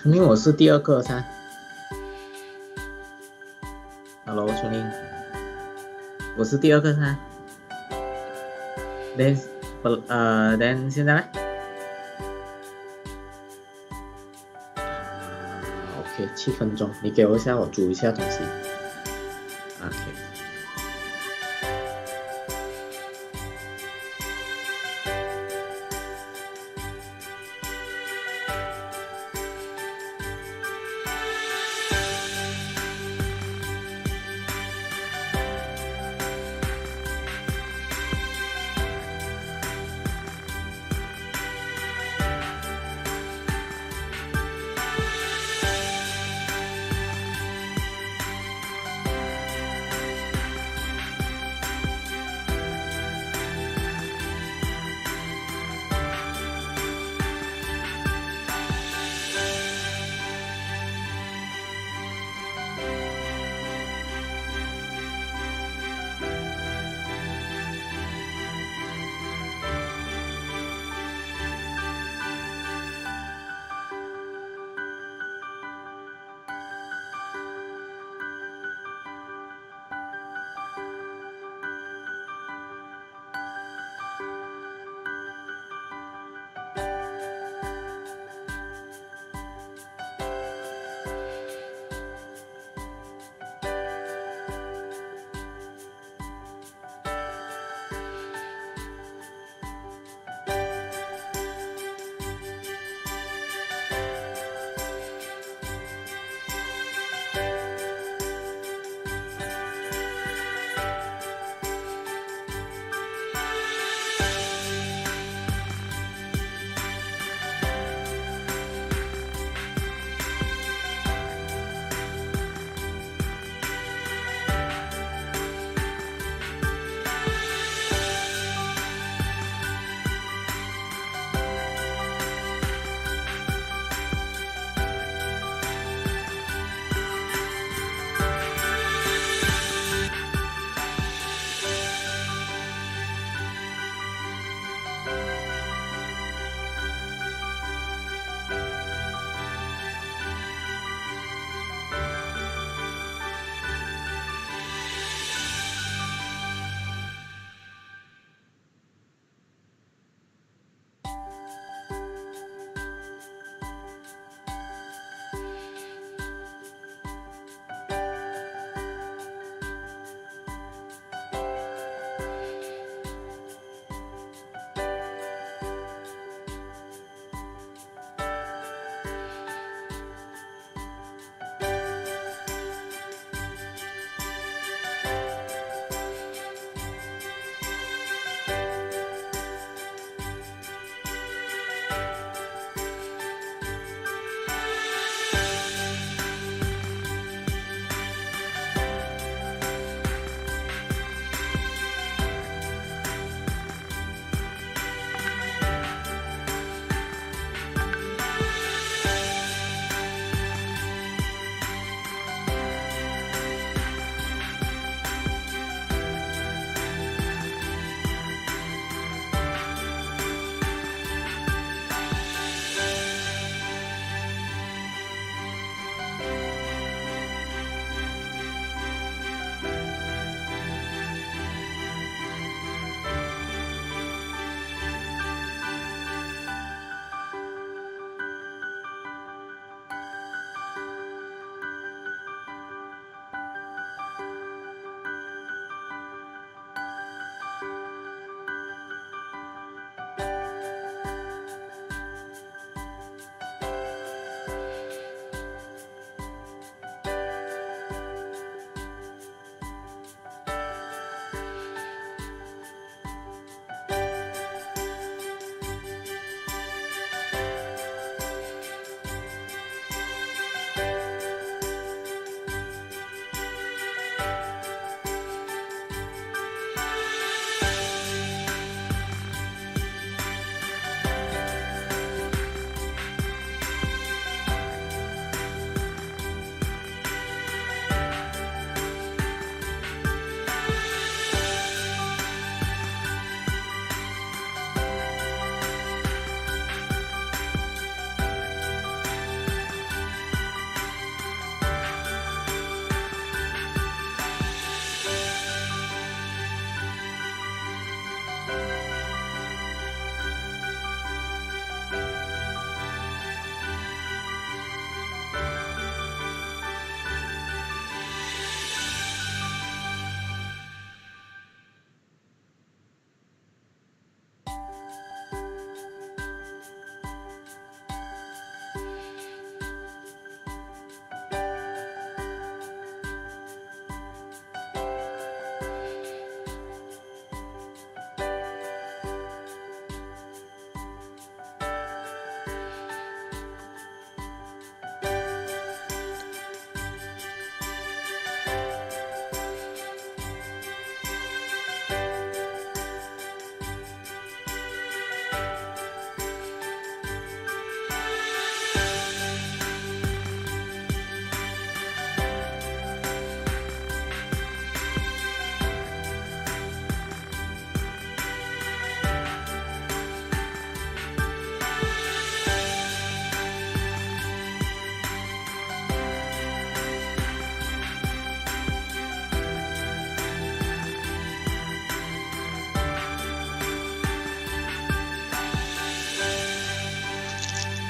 春令我是第二个噻。Hello，春令，我是第二个噻。then then 现在呢？OK，7分钟，你给我一下，我煮一下东西。OK。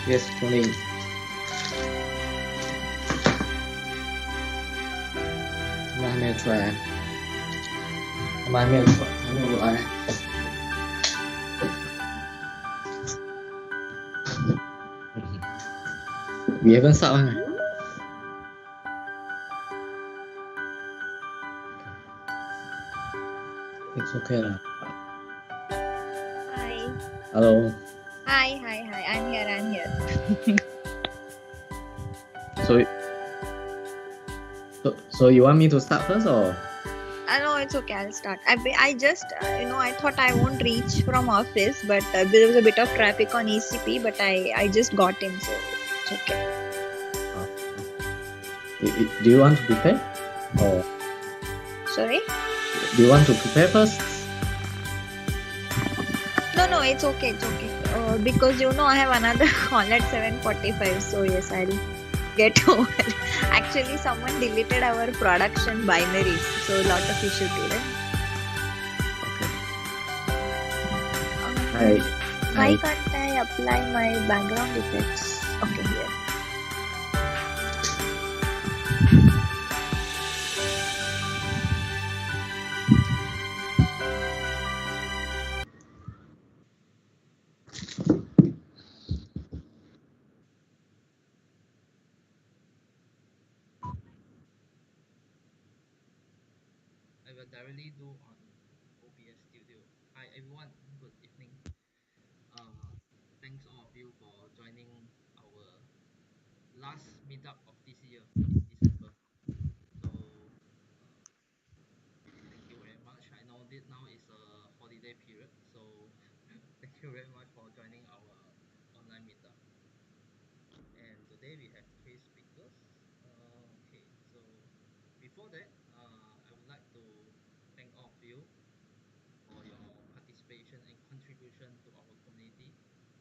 Yes, Tony. 怎么还没有出来？怎么还没有出来？还没有来？We haven't start one. It's okay lah. Hi. Hello. Hi. I'm here. So you want me to start first or? No, it's okay. I'll start. I just, I thought I won't reach from office, but there was a bit of traffic on ECP, but I just got in, so it's okay. Do you want to prepare? Or Sorry? do you want to prepare first? No, it's okay. Because I have another call at 7:45, so yes, I'll get over. Actually, someone deleted our production binaries, so a lot of issue today. Okay. Why can't I apply my background effects? Okay, here. I will directly do on OBS Studio. Hi everyone, good evening. Thanks all of you for joining our last meetup of this year in December. So thank you very much. I know that now is a holiday period, so thank you very much for joining our online meetup. And today we have three speakers. Okay, so before that, I would like to thank all of you for your participation and contribution to our community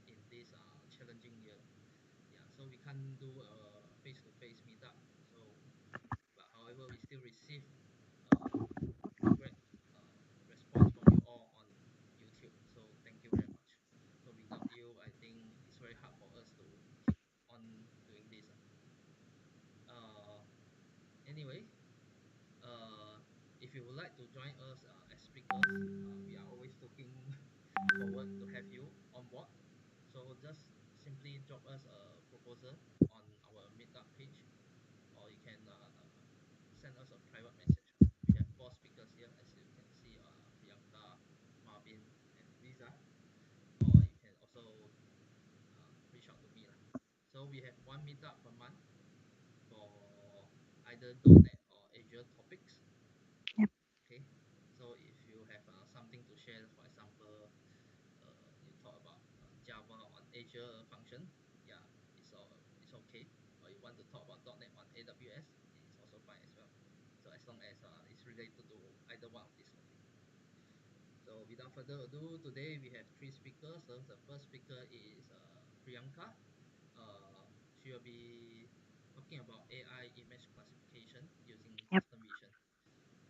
in this challenging year. Yeah, so we can't do a face-to-face meetup. So, but however, we still receive great response from you all on YouTube. So thank you very much. So without you, I think it's very hard for us to keep on doing this. Anyway, if you would like to join us as speakers, we are always looking forward to have you on board. So just simply drop us a proposal on our meetup page, or you can send us a private message. We have four speakers here, as you can see, Priyanka, Marvin, and Riza. Or you can also reach out to me lah. So we have one meetup per month for either .NET or Azure topics. Yep. Okay, so if you have something to share, for example, you talk about Java on Azure function, yeah, it's okay. Or you want to talk about .NET on AWS, it's also fine as well. So as long as it's related to either one of these topics. So without further ado, today we have three speakers. So the first speaker is Priyanka. She will be talking about AI image classification using Yep. custom vision.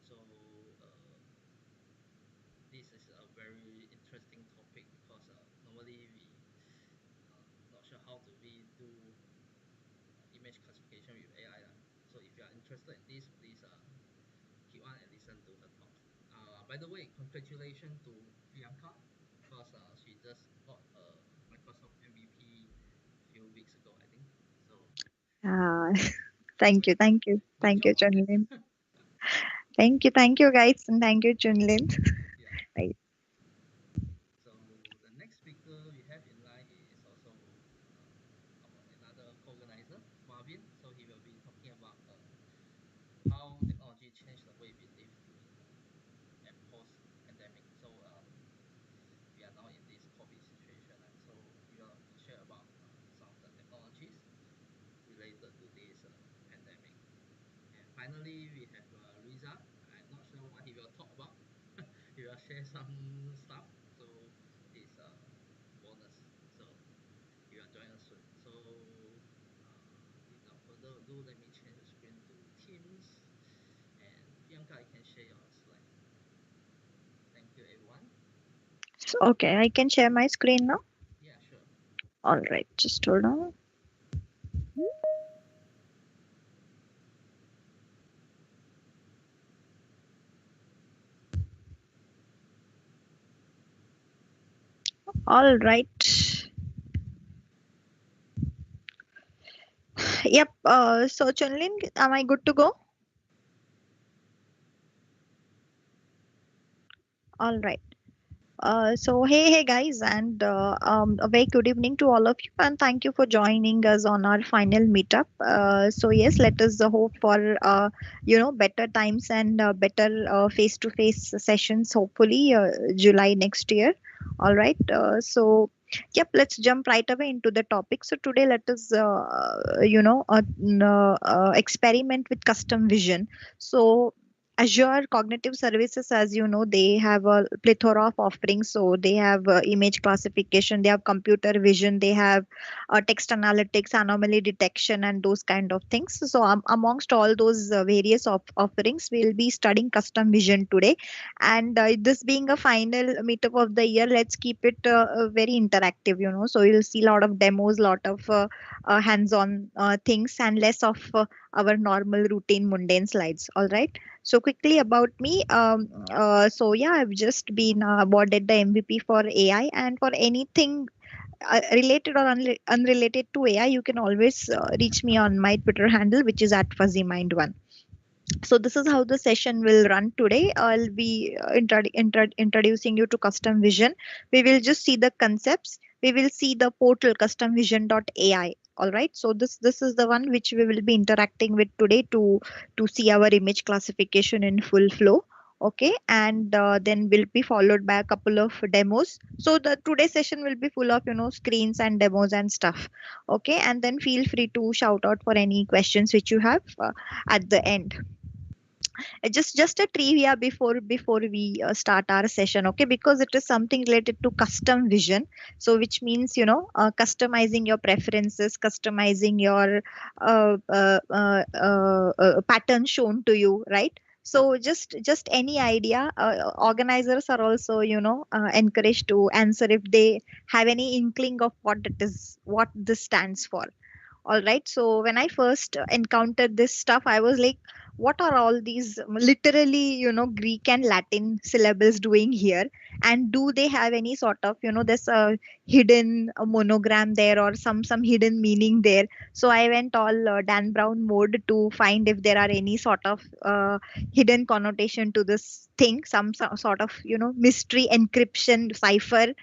So this is a very interesting topic because normally we not sure how do we do image classification with AI. So if you are interested in this, please keep on and listen to her talk. By the way, congratulations to Priyanka because she just got a Microsoft MVP a few weeks ago, I think. So Thank you, good job. Chunlin. Thank you, guys, and thank you, Chunlin. Yeah. Right. So the next speaker we have in line is also our another co-organizer, Marvin. So he will be talking about how technology changed the way we live during and post pandemic. So we are now in this COVID situation, so he will share about some of the technologies related to this pandemic. And finally, we have Riza. I'm not sure what he will talk about. He will share some stuff. So it's a bonus. So he will join us soon. So without further ado, let me change the screen to Teams. And Priyanka, I can share your slides now. Thank you, everyone. So, okay, I can share my screen now. Yeah, sure. All right, just hold on. All right. Yep. So Chunlin, am I good to go? All right. Hey guys, and a very good evening to all of you, and thank you for joining us on our final meetup. Yes, let us hope for better times and better face-to-face sessions. Hopefully, July next year. All right. Yep, let's jump right away into the topic. So today, let us experiment with custom vision. So Azure Cognitive Services, as you know, they have a plethora of offerings. So they have image classification, they have computer vision, they have text analytics, anomaly detection, and those kind of things. So amongst all those various offerings, we'll be studying custom vision today. And this being a final meetup of the year, let's keep it very interactive. So you'll see a lot of demos, lot of hands-on things, and less of our normal routine mundane slides. All right. So quickly about me. Yeah, I've just been awarded the MVP for AI, and for anything related or unrelated to AI, you can always reach me on my Twitter handle, which is at FuzzyMind1. So this is how the session will run today. I'll be introducing you to custom vision. We will just see the concepts. We will see the portal customvision.ai. All right. So this is the one which we will be interacting with today to see our image classification in full flow. Okay, and then will be followed by a couple of demos. So the today's session will be full of screens and demos and stuff. Okay, and then feel free to shout out for any questions which you have at the end. Just a trivia before we start our session, okay, because it is something related to custom vision. So which means customizing your preferences, customizing your pattern shown to you, right? So just any idea, organizers are also encouraged to answer if they have any inkling of what it is, what this stands for. All right. So when I first encountered this stuff, I was like, what are all these literally, Greek and Latin syllables doing here? And do they have any sort of, this hidden monogram there or some hidden meaning there? So I went all Dan Brown mode to find if there are any sort of hidden connotation to this thing, some sort of, mystery encryption cipher.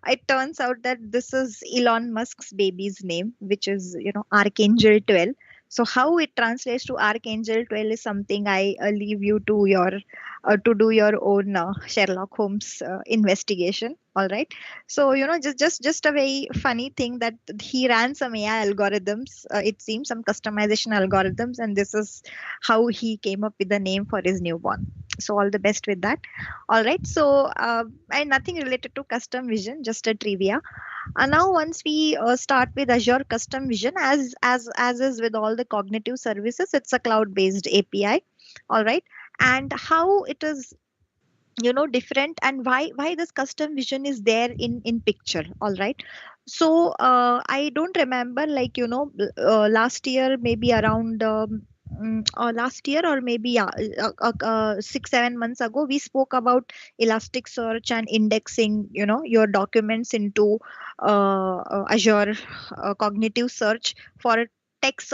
It turns out that this is Elon Musk's baby's name, which is, Archangel 12. So how it translates to Archangel 12 is something I leave you to your to do your own Sherlock Holmes investigation. All right. So just a very funny thing that he ran some AI algorithms. It seems some customization algorithms, and this is how he came up with the name for his newborn. So all the best with that. All right. So and nothing related to custom vision, just a trivia. And now once we start with Azure Custom Vision, as is with all the cognitive services, it's a cloud-based API. All right. And how it is different, and why this custom vision is there in picture. All right. So I don't remember, like last year, maybe around last year, or maybe 6-7 months ago, we spoke about Elasticsearch and indexing your documents into Azure cognitive search for text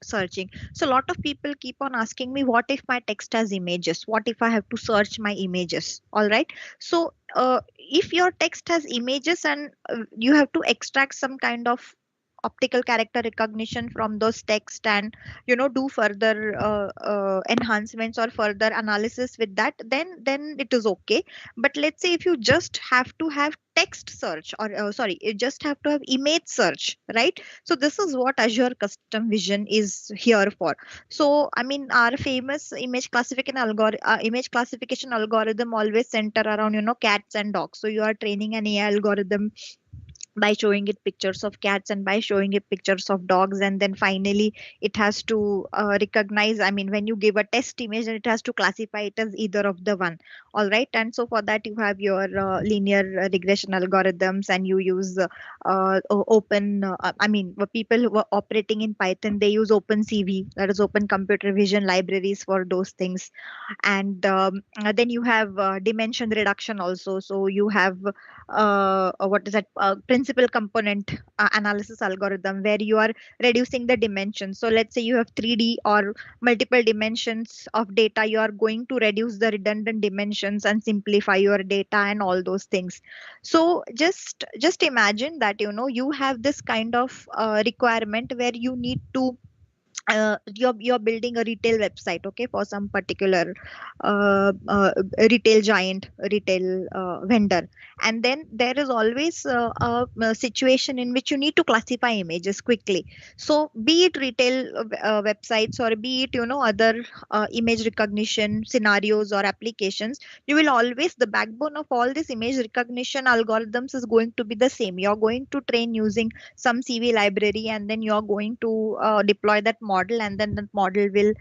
searching. So a lot of people keep on asking me, what if my text has images? What if I have to search my images? All right. So if your text has images, and you have to extract some kind of optical character recognition from those text, and do further enhancements or further analysis with that, then it is okay. But let's say if you just have to have text search, or sorry, you just have to have image search, right? So this is what Azure Custom Vision is here for. So I mean, our famous image classification algorithm always center around cats and dogs. So you are training an AI algorithm by showing it pictures of cats and by showing it pictures of dogs, and then finally it has to recognize, I mean, when you give a test image, and it has to classify it as either of the one. All right, and so for that you have your linear regression algorithms, and you use open I mean, people who are operating in Python, they use OpenCV, that is open computer vision libraries for those things. And then you have dimension reduction also. So you have what is that, principal component analysis algorithm, where you are reducing the dimensions. So let's say you have 3D or multiple dimensions of data, you are going to reduce the redundant dimensions and simplify your data and all those things. So just imagine that, you know, you have this kind of requirement where you need to you're building a retail website, okay, for some particular retail giant, retail vendor. And then there is always a situation in which you need to classify images quickly. So be it retail websites, or be it, you know, other image recognition scenarios or applications, you will always, the backbone of all this image recognition algorithms is going to be the same. You're going to train using some CV library, and then you're going to deploy that model, and then that model will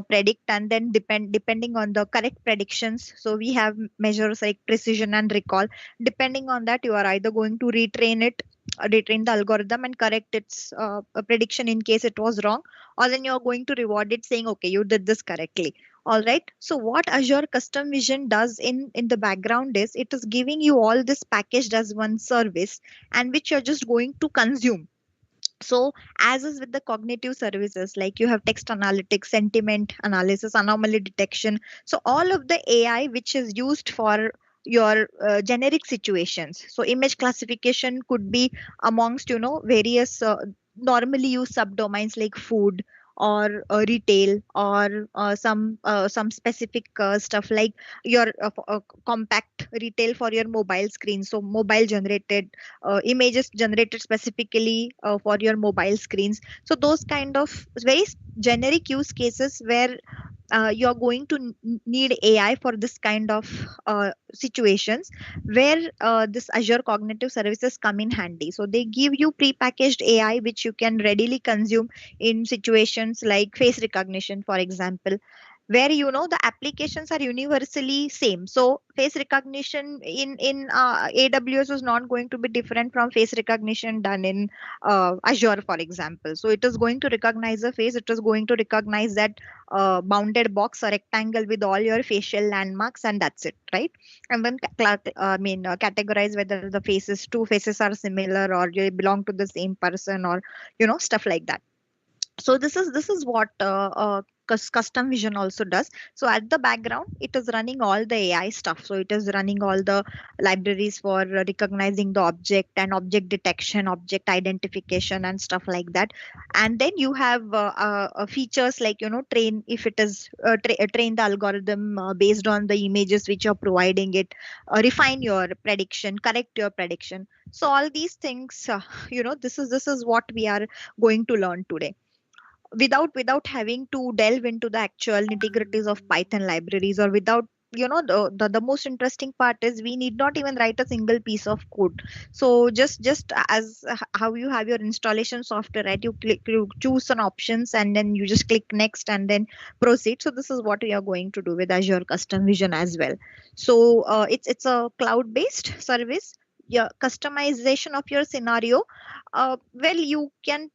predict, and then depending on the correct predictions. So we have measures like precision and recall. Depending on that, you are either going to retrain the algorithm and correct its prediction in case it was wrong, or then you're going to reward it saying, okay, you did this correctly. All right, so what Azure Custom Vision does in the background is it is giving you all this packaged as one service, and which you're just going to consume. So as is with the cognitive services, like you have text analytics, sentiment analysis, anomaly detection. So all of the AI which is used for your generic situations. So image classification could be amongst, you know, various normally used subdomains like food or retail, or some specific stuff like your compact retail for your mobile screen. So mobile generated images generated specifically for your mobile screens. So those kind of very generic use cases where you're going to need AI for this kind of situations, where this Azure Cognitive Services come in handy. So they give you pre-packaged AI which you can readily consume in situations like face recognition, for example, where, you know, the applications are universally same. So face recognition in AWS is not going to be different from face recognition done in Azure, for example. So it is going to recognize a face, it is going to recognize that bounded box or rectangle with all your facial landmarks, and that's it, right? And then categorize whether the faces, two faces are similar, or they belong to the same person, or, you know, stuff like that. So this is what custom vision also does. So at the background it is running all the AI stuff. So it is running all the libraries for recognizing the object and object detection, object identification, and stuff like that. And then you have features like, you know, train, if it is train the algorithm based on the images which you're providing it, refine your prediction, correct your prediction. So all these things, this is what we are going to learn today, without having to delve into the actual nitty-gritties of Python libraries, or without, the most interesting part is we need not even write a single piece of code. So just as how you have your installation software, right? You choose some options, and then you just click next and then proceed. So this is what we are going to do with Azure Custom Vision as well. So it's a cloud based service. Yeah, customization of your scenario, well, you can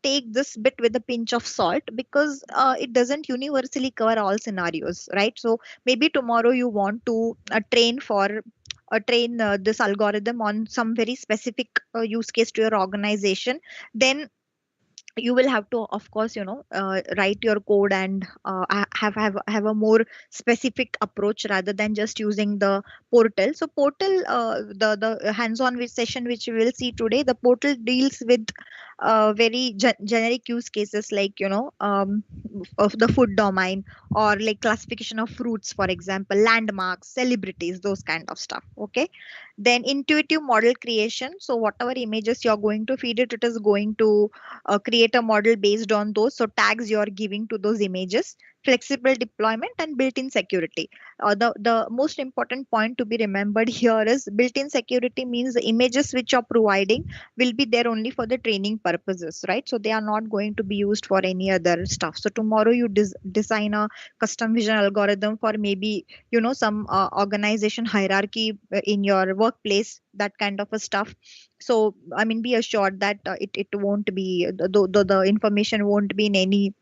take this bit with a pinch of salt, because it doesn't universally cover all scenarios, right? So maybe tomorrow you want to train this algorithm on some very specific use case to your organization. Then you will have to, of course, write your code and have a more specific approach rather than just using the portal. So portal, the hands-on with session which we will see today, the portal deals with very generic use cases like, of the food domain, or like classification of fruits, for example, landmarks, celebrities, those kind of stuff. Okay. Then intuitive model creation. So whatever images you're going to feed it, it is going to create a model based on those. So tags you're giving to those images. flexible deployment, and built-in security. The most important point to be remembered here is built-in security means the images which you're providing will be there only for the training purposes, right? So they are not going to be used for any other stuff. So tomorrow you design a custom vision algorithm for maybe some organization hierarchy in your workplace, that kind of a stuff. So I mean, be assured that it won't be the information won't be in any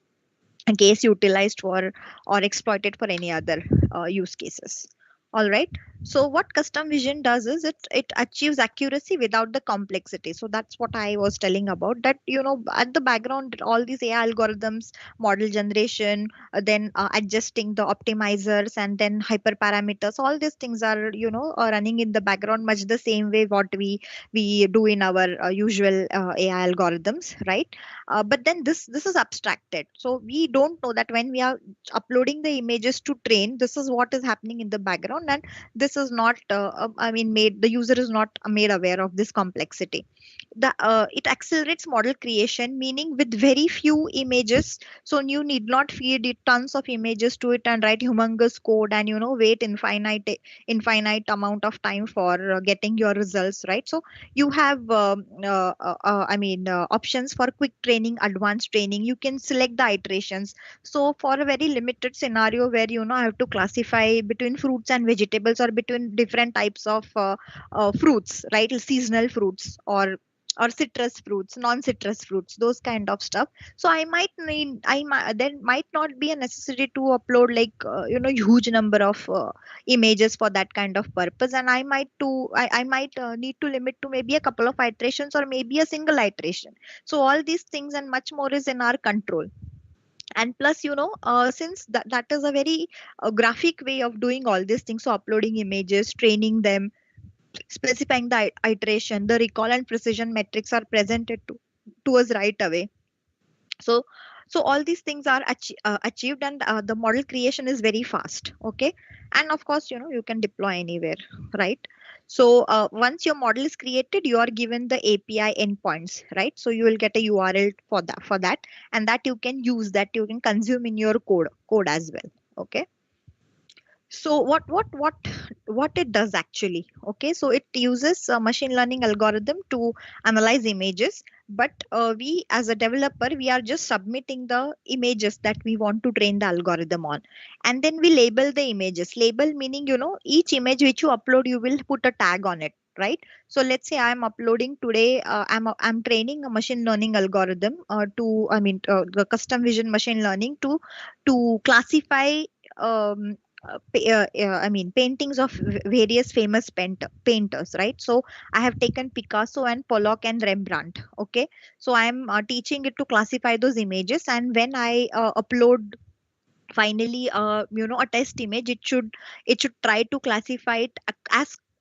case utilized for or exploited for any other use cases. All right. So what custom vision does is it achieves accuracy without the complexity. So that's what I was telling about, that at the background all these AI algorithms, model generation, then adjusting the optimizers and then hyperparameters, all these things are running in the background much the same way what we do in our usual AI algorithms, right? But then this is abstracted, so we don't know that when we are uploading the images to train, this is what is happening in the background, and this is not I mean, made the user is not made aware of this complexity. It accelerates model creation, meaning with very few images, so you need not feed it tons of images to it and write humongous code and wait infinite amount of time for getting your results, right? So you have I mean, options for quick training, advanced training. You can select the iterations. So for a very limited scenario where I have to classify between fruits and vegetables, or between different types of fruits, right? Seasonal fruits, or citrus fruits, non-citrus fruits, those kind of stuff. So there might not be a necessity to upload like huge number of images for that kind of purpose, and I might need to limit to maybe a couple of iterations or maybe a single iteration. So all these things and much more is in our control. And plus since that is a very graphic way of doing all these things, so uploading images, training them, specifying the iteration, the recall and precision metrics are presented to us right away. So all these things are achieved, and the model creation is very fast. Okay. And of course you can deploy anywhere, right? So once your model is created, you are given the API endpoints, right? So you will get a URL for that, and that you can use, that you can consume in your code as well. Okay. So what it does actually? Okay, so it uses a machine learning algorithm to analyze images, but we as a developer, we are just submitting the images that we want to train the algorithm on, and then we label the images. Label meaning each image which you upload, you will put a tag on it, right? So let's say I'm uploading today, I'm training a machine learning algorithm the custom vision machine learning to classify I mean, paintings of various famous painters, right? So I have taken Picasso and Pollock and Rembrandt. Okay, so I'm teaching it to classify those images, and when I upload finally a test image, it should try to classify it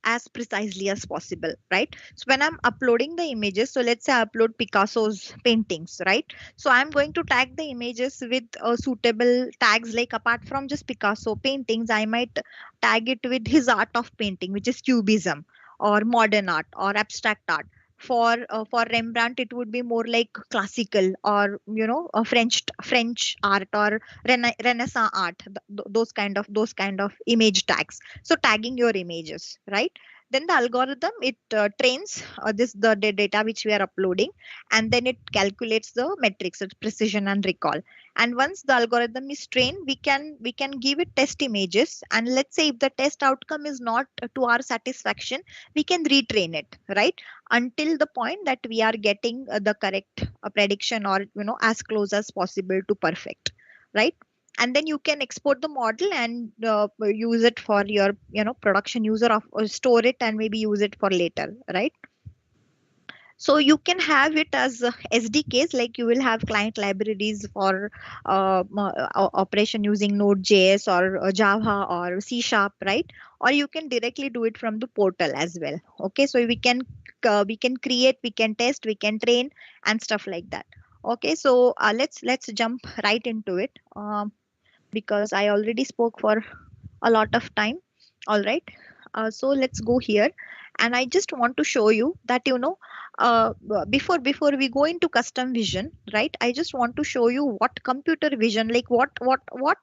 as precisely as possible, right? So when I'm uploading the images, so let's say I upload Picasso's paintings, right? So I'm going to tag the images with suitable tags, like apart from just Picasso paintings, I might tag it with his art of painting, which is cubism or modern art or abstract art. For Rembrandt, it would be more like classical, or a French art, or Renaissance art, those kind of image tags. So tagging your images, right? Then the algorithm, it trains the data which we are uploading, and then it calculates the metrics, its precision and recall. And once the algorithm is trained, we can give it test images, and let's say if the test outcome is not to our satisfaction, we can retrain it, right? Until the point that we are getting the correct prediction, or as close as possible to perfect, right? And then you can export the model and use it for your production user, of or store it and maybe use it for later, right? So you can have it as SDKs, like you will have client libraries for operation using Node.js or Java or C Sharp, right? Or you can directly do it from the portal as well. Okay, so we can create, we can test, we can train, and stuff like that. Okay, so let's jump right into it, because I already spoke for a lot of time. All right. So let's go here. And I just want to show you that, before we go into custom vision, right, I just want to show you what computer vision, like what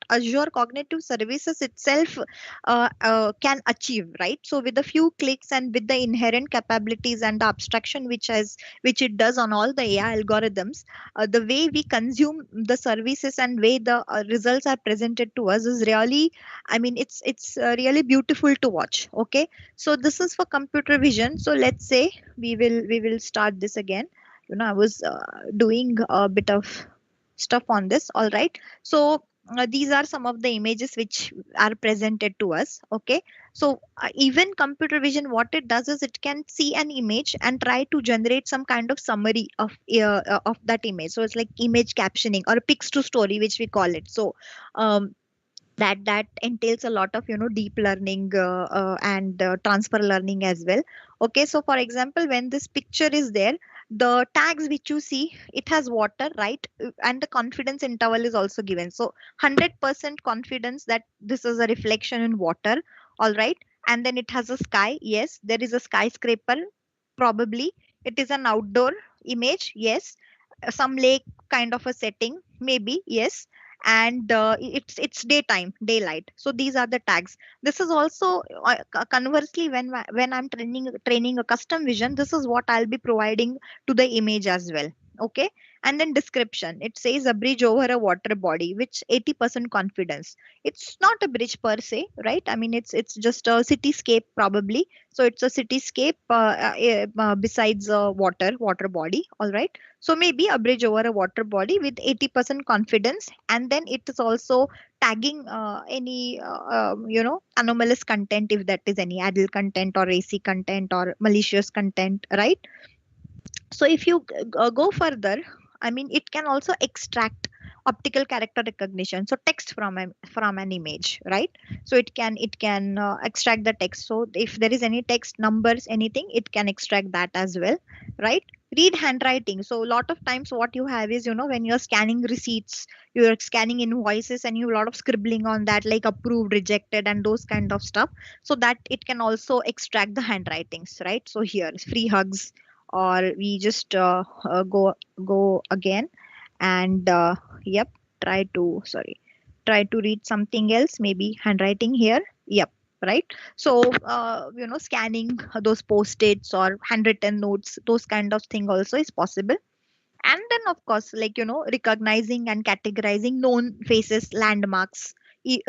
Azure Cognitive Services itself can achieve, right? So with a few clicks and with the inherent capabilities and the abstraction which it does on all the AI algorithms, the way we consume the services and way the results are presented to us is really, I mean, it's really beautiful to watch. Okay, so this is for computer vision. So let's say we will start this again. I was doing a bit of stuff on this. All right, so these are some of the images which are presented to us. Okay, so even computer vision, what it does is it can see an image and try to generate some kind of summary of that image. So it's like image captioning or pics to story, which we call it. So that entails a lot of deep learning and transfer learning as well. Okay, so for example, when this picture is there, the tags which you see, it has water, right? And the confidence interval is also given. So 100% confidence that this is a reflection in water. All right, and then it has a sky. Yes, there is a skyscraper, probably. It is an outdoor image. Yes, some lake kind of a setting, maybe. Yes, and it's daytime, daylight. So these are the tags. This is also conversely, when I'm training a custom vision, this is what I'll be providing to the image as well. Okay, and then description, it says a bridge over a water body, which 80% confidence. It's not a bridge per se, right? I mean, it's just a cityscape, probably. So it's a cityscape besides a water body. All right, so maybe a bridge over a water body with 80% confidence. And then it is also tagging any anomalous content, if that is any adult content or racy content or malicious content, right? So if you go further, I mean, it can also extract optical character recognition, so text from an image, right? So it can extract the text. So if there is any text, numbers, anything, it can extract that as well, right? Read handwriting. So a lot of times what you have is, when you're scanning receipts, you're scanning invoices, and you have a lot of scribbling on that, like approved, rejected, and those kind of stuff. So that it can also extract the handwritings, right? So here, free hugs, or we just go again, and yep, try to read something else, maybe handwriting here. Yep, right. So scanning those post-its or handwritten notes, those kind of thing also is possible. And then of course, like, recognizing and categorizing known faces, landmarks,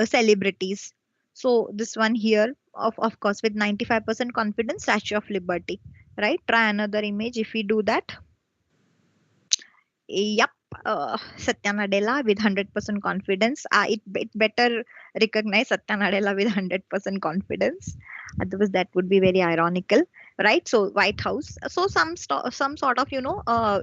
celebrities. So this one here, of course, with 95% confidence, Statue of Liberty, right? Try another image if we do that. Yep, Satya Nadella with 100% confidence. It better recognize Satya Nadella with 100% confidence. Otherwise, that would be very ironical, right? So White House. So some sort of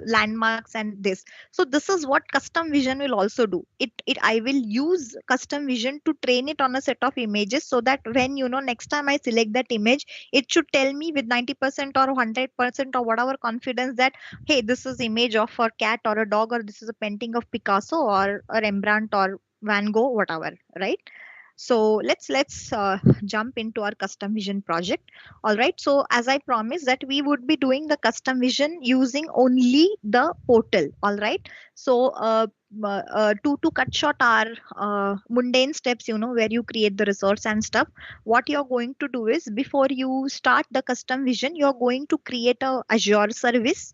landmarks and this. So this is what custom vision will also do. It I will use custom vision to train it on a set of images, so that when next time I select that image, it should tell me with 90% or 100% or whatever confidence that, hey, this is image of a cat or a dog, or this is a painting of Picasso or Rembrandt or Van Gogh, whatever, right? So let's jump into our custom vision project. All right, so as I promised that we would be doing the custom vision using only the portal. All right, so to cut short our mundane steps, where you create the resource and stuff, what you're going to do is, before you start the custom vision, you're going to create a Azure service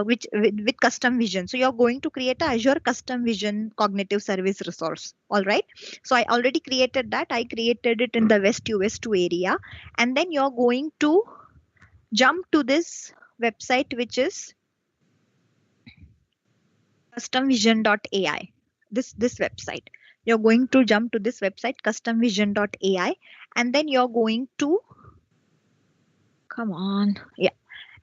which with custom vision. So you're going to create a Azure custom vision cognitive service resource. All right, so I already created that. I created it in the West US 2 area. And then you're going to jump to this website, which is customvision.ai. This website. You're going to jump to this website, customvision.ai, and then you're going to, come on. Yeah.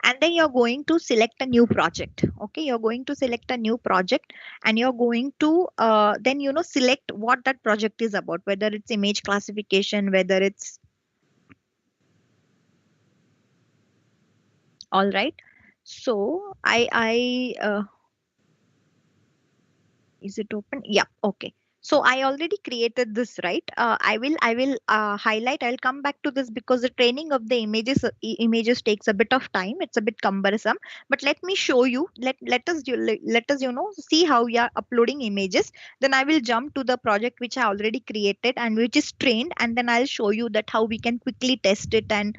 And then you're going to select a new project. Okay, you're going to select a new project, and you're going to then select what that project is about, whether it's image classification, whether it's, all right. So I is it open? Yeah, okay. So I already created this, right? I will highlight. I'll come back to this because the training of the images takes a bit of time. It's a bit cumbersome. But let me show you. Let us see how we are uploading images. Then I will jump to the project which I already created and which is trained, and then I'll show you that how we can quickly test it and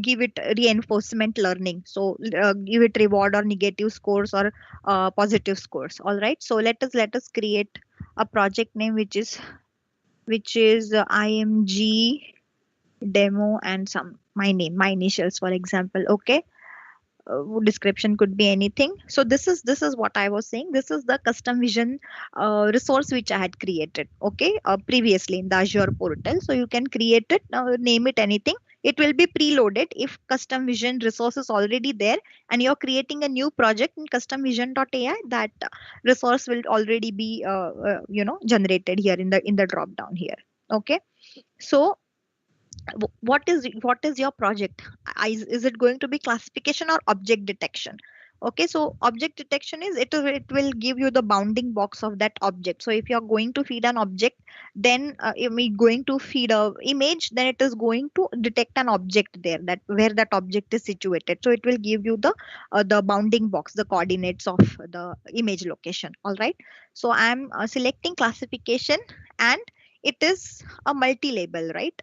give it reinforcement learning. So give it reward or negative scores or positive scores. All right. So let us create a project name which is img demo and some my initials, for example. Okay. Description could be anything. So this is what I was saying. This is the custom vision resource which I had created, okay, previously in the Azure portal. So you can create it, name it anything. It will be preloaded if custom vision resource is already there and you're creating a new project in customvision.ai. That resource will already be generated here in the drop down here. Okay. So what is your project? Is it going to be classification or object detection? Okay, so object detection is it will give you the bounding box of that object. So if you're going to feed an object, then if we going to feed a image, then it is going to detect an object there, that where that object is situated. So it will give you the bounding box, the coordinates of the image location. All right. So I'm selecting classification, and it is a multi-label, right?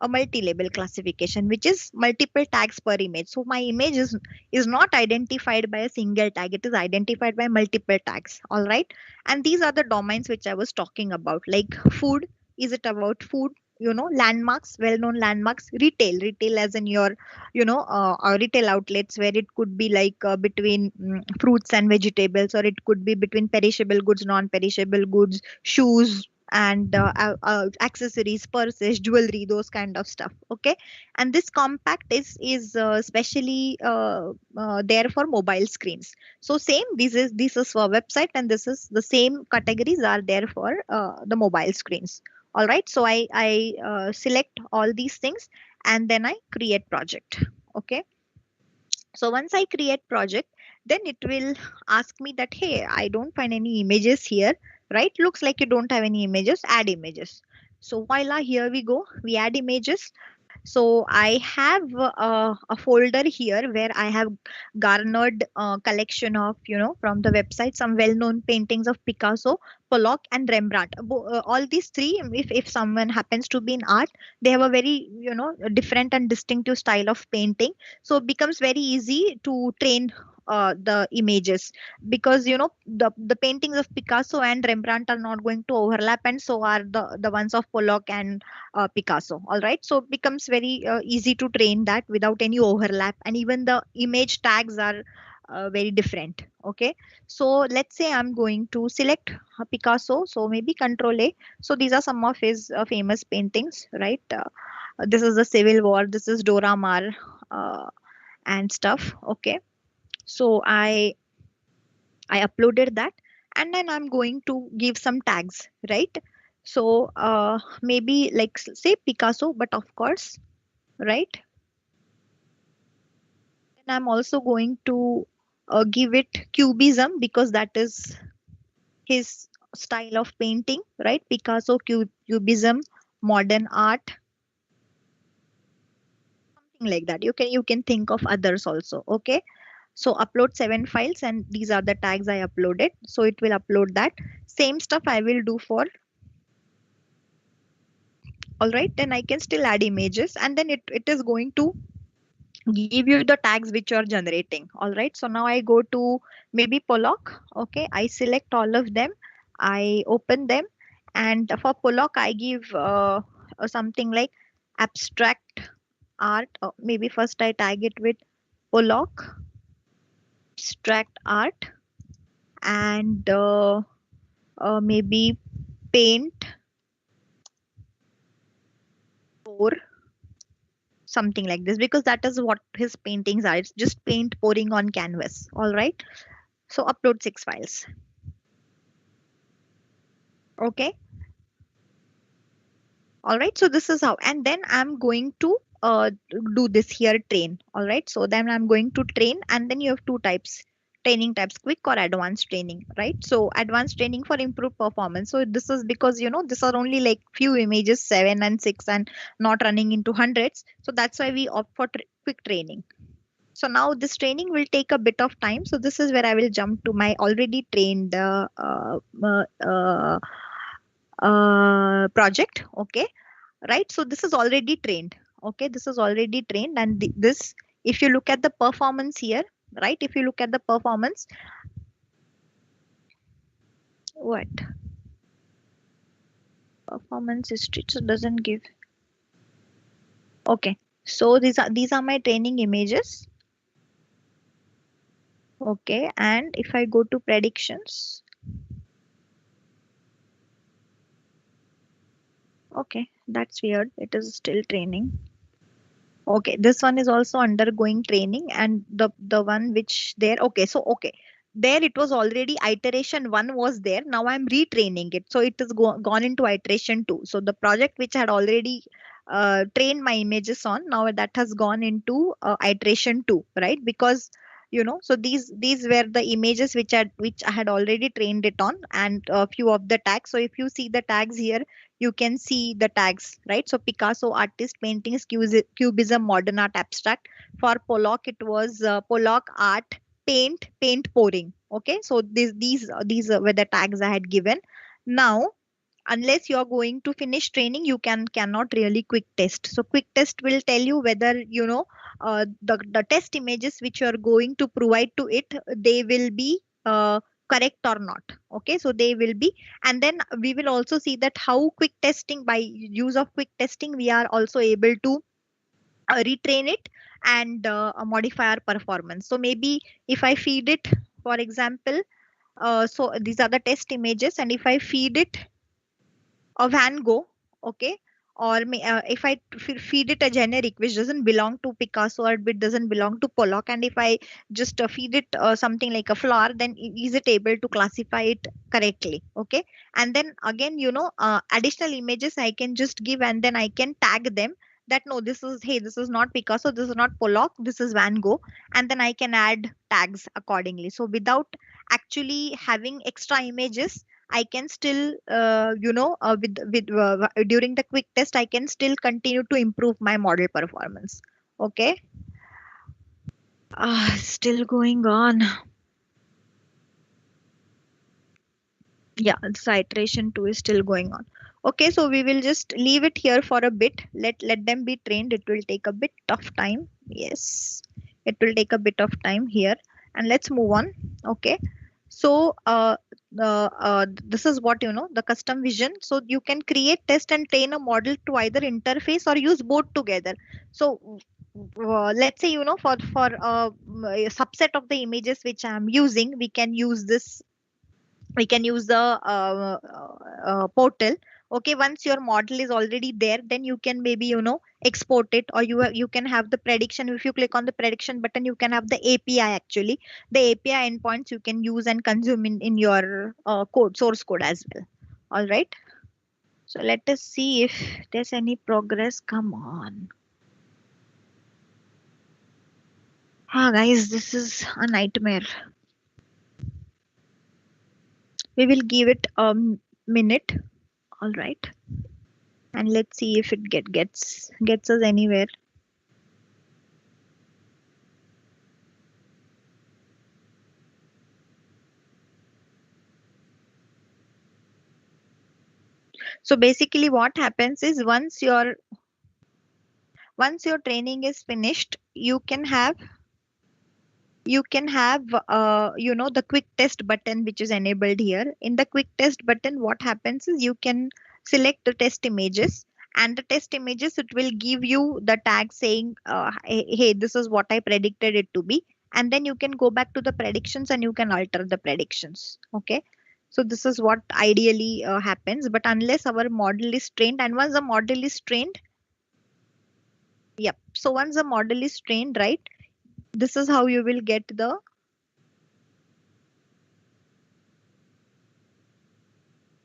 A multi-label classification, which is multiple tags per image. So my image is not identified by a single tag, it is identified by multiple tags. All right. And these are the domains which I was talking about, like food. Is it about food? Landmarks, well-known landmarks. Retail as in your retail outlets, where it could be like between fruits and vegetables, or it could be between perishable goods, non-perishable goods, shoes, and accessories, purses, jewelry, those kind of stuff. Okay. And this compact is specially there for mobile screens. So same, this is for website, and this is the same categories are there for the mobile screens. All right. So I select all these things, and then I create project. Okay. So once I create project, then it will ask me that, hey, I don't find any images here, right? Looks like you don't have any images, add images. So voila, here we go. We add images. So I have a folder here where I have garnered a collection of, from the website, some well-known paintings of Picasso, Pollock, and Rembrandt. All these three, if someone happens to be in art, they have a very, different and distinctive style of painting. So it becomes very easy to train the images, because the paintings of Picasso and Rembrandt are not going to overlap, and so are the ones of Pollock and Picasso. All right. So it becomes very easy to train that without any overlap. And even the image tags are very different. Okay. So let's say I'm going to select Picasso. So maybe Control A. So these are some of his famous paintings, right? This is the Civil War. This is Dora Maar and stuff. Okay. So I uploaded that, and then I'm going to give some tags, right? So maybe like say Picasso, but of course, right? And I'm also going to give it cubism, because that is his style of painting, right? Picasso, cubism, modern art, something like that. You can think of others also. Okay. So upload 7 files, and these are the tags I uploaded. So it will upload that. Same stuff I will do for. All right. Then I can still add images, and then it is going to give you the tags which you're generating. All right. So now I go to maybe Pollock. Okay. I select all of them. I open them. And for Pollock, I give something like abstract art. Maybe first I tag it with Pollock, abstract art, and maybe paint pour, something like this, because that is what his paintings are. It's just paint pouring on canvas. All right. So upload 6 files. Okay. All right. So this is how, and then I'm going to do this here, train. All right. So then I'm going to train, and then you have 2 types, training types, quick or advanced training, right? So advanced training for improved performance. So this is because these are only like few images, 7 and 6, and not running into hundreds. So that's why we opt for quick training. So now this training will take a bit of time. So this is where I will jump to my already trained project. Okay, right? So this is already trained. Okay, this is already trained, and this, if you look at the performance here, right? If you look at the performance, what performance history? So doesn't give. Okay, so these are my training images. Okay, and if I go to predictions, okay, that's weird. It is still training. Okay, this one is also undergoing training, and the one which there. Okay, so okay, there it was already iteration one was there. Now I'm retraining it, so it is gone into iteration two. So the project which had already trained my images on, now that has gone into iteration two, right? Because so these were the images which I had already trained it on, and a few of the tags. So if you see the tags here, you can see the tags, right? So Picasso, artist, paintings, cubism, modern art, abstract. For Pollock, it was Pollock art, paint pouring. Okay, so these were the tags I had given. Now, unless you're going to finish training, you cannot really quick test. So quick test will tell you whether the test images which you're going to provide to it, they will be correct or not. Okay, so they will be, and then we will also see that how quick testing, by use of quick testing, we are also able to retrain it and modify our performance. So maybe if I feed it, for example, so these are the test images, and if I feed it a Van Gogh, okay, or if I feed it a generic which doesn't belong to Picasso or it doesn't belong to Pollock, and if I just feed it something like a flower, then is it able to classify it correctly? Okay, and then again, additional images I can just give, and then I can tag them that no, this is, hey, this is not Picasso, this is not Pollock, this is Van Gogh, and then I can add tags accordingly. So without actually having extra images, I can still, with during the quick test, I can still continue to improve my model performance. Okay. Still going on. Yeah, this iteration two is still going on. Okay, so we will just leave it here for a bit. Let them be trained. It will take a bit of time. Yes, it will take a bit of time here, and let's move on. Okay, so this is what the custom vision. So you can create, test, and train a model to either interface or use both together. So let's say for a subset of the images which I am using, we can use this, we can use the portal. Okay, once your model is already there, then you can maybe export it, or you can have the prediction. If you click on the prediction button, you can have the API. Actually, the API endpoints you can use and consume in your source code as well. All right, so let us see if there's any progress. Come on. Guys, this is a nightmare. We will give it a minute. All right, and let's see if it gets us anywhere. So basically what happens is, once your training is finished, you can have the quick test button which is enabled here. In the quick test button, what happens is you can select the test images, and the test images, it will give you the tag saying hey, this is what I predicted it to be, and then you can go back to the predictions and you can alter the predictions. Okay, so this is what ideally happens, but unless our model is trained, and once the model is trained, yep, so once the model is trained, right, this is how you will get the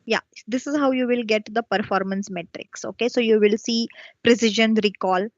yeah, this is how you will get the performance metrics. Okay, so you will see precision, recall,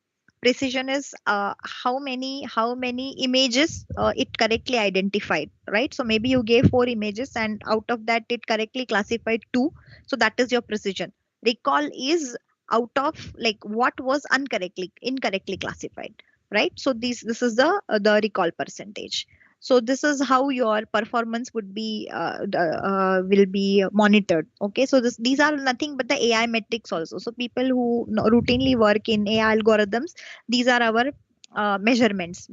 precision is how many images it correctly identified, right? So maybe you gave 4 images and out of that it correctly classified 2. So that is your precision. Recall is out of like what was incorrectly classified, right? So this is the recall percentage. So this is how your performance would be will be monitored. Okay, so these are nothing but the AI metrics also. So people who routinely work in AI algorithms, these are our measurements,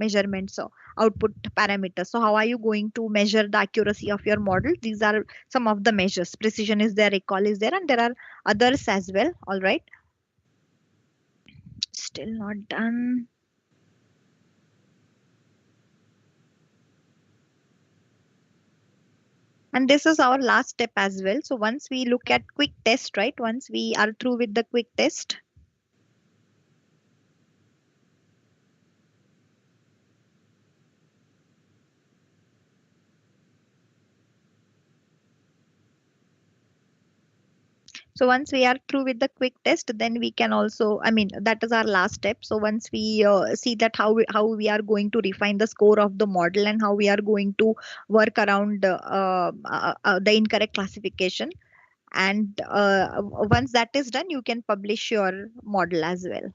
so output parameters. So how are you going to measure the accuracy of your model? These are some of the measures. Precision is there, recall is there, and there are others as well. All right, still not done. And this is our last step as well. So once we look at quick test, right? Once we are through with the quick test, so once we are through with the quick test, then we can also, I mean, that is our last step. So once we see that how we are going to refine the score of the model and how we are going to work around the incorrect classification. And once that is done, you can publish your model as well.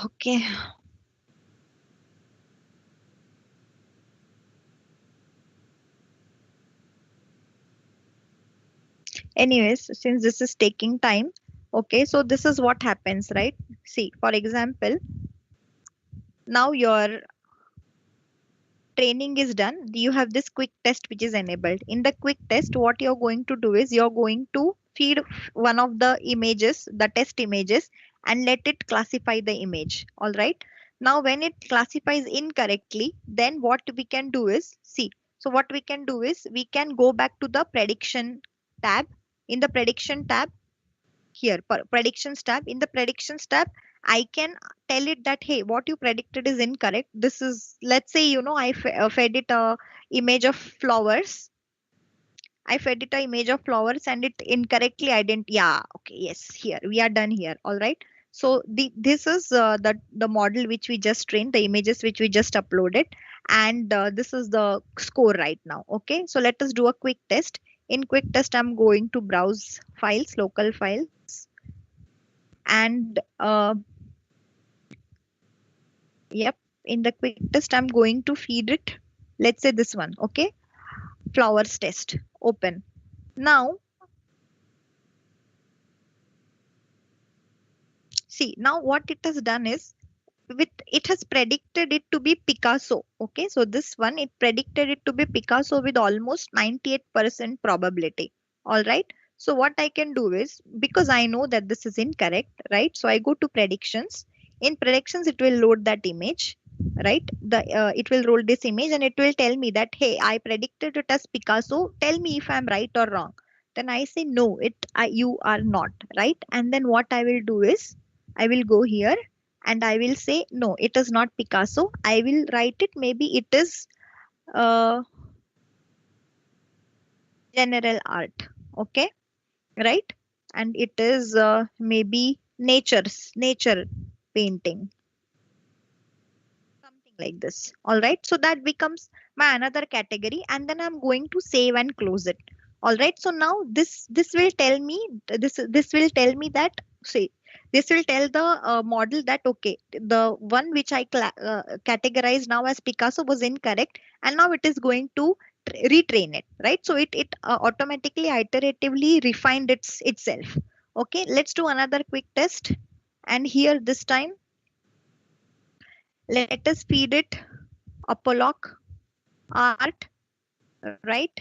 Okay. Anyways, since this is taking time, okay, so this is what happens, right? See, for example, now your training is done. You have this quick test which is enabled. In the quick test, what you're going to do is you're going to feed one of the images, the test images, and let it classify the image. All right. Now, when it classifies incorrectly, then what we can do is see. So what we can do is we can go back to the prediction tab. In the prediction tab, here predictions tab, in the predictions tab I can tell it that hey, what you predicted is incorrect. This is, let's say, I fed it a image of flowers. I fed it a image of flowers and it incorrectly yeah, okay, yes, here we are done here. All right, so this is the model which we just trained, the images which we just uploaded, and this is the score right now. Okay, so let us do a quick test. In quick test, I'm going to browse files, local files, and yep, in the quick test I'm going to feed it, let's say this one. Okay, flowers test, open. Now see, now what it has done is with it has predicted it to be Picasso. Okay, so this one, it predicted it to be Picasso with almost 98% probability. All right, so what I can do is, because I know that this is incorrect, right? So I go to predictions. In predictions, it will load that image, right? It will roll this image and it will tell me that hey, I predicted it as Picasso, tell me if I'm right or wrong. Then I say no, you are not right. And then what I will do is I will go here and I will say no, it is not Picasso. I will write it, maybe it is uh, general art. Okay, right? And it is maybe nature painting, something like this. All right, so that becomes my another category, and then I'm going to save and close it. All right, so now this will tell me, this will tell me that, say, this will tell the model that okay, the one which I categorized now as Picasso was incorrect, and now it is going to retrain it, right? So it automatically iteratively refined itself. Okay, let's do another quick test, and here this time let us feed it Apollo art, right?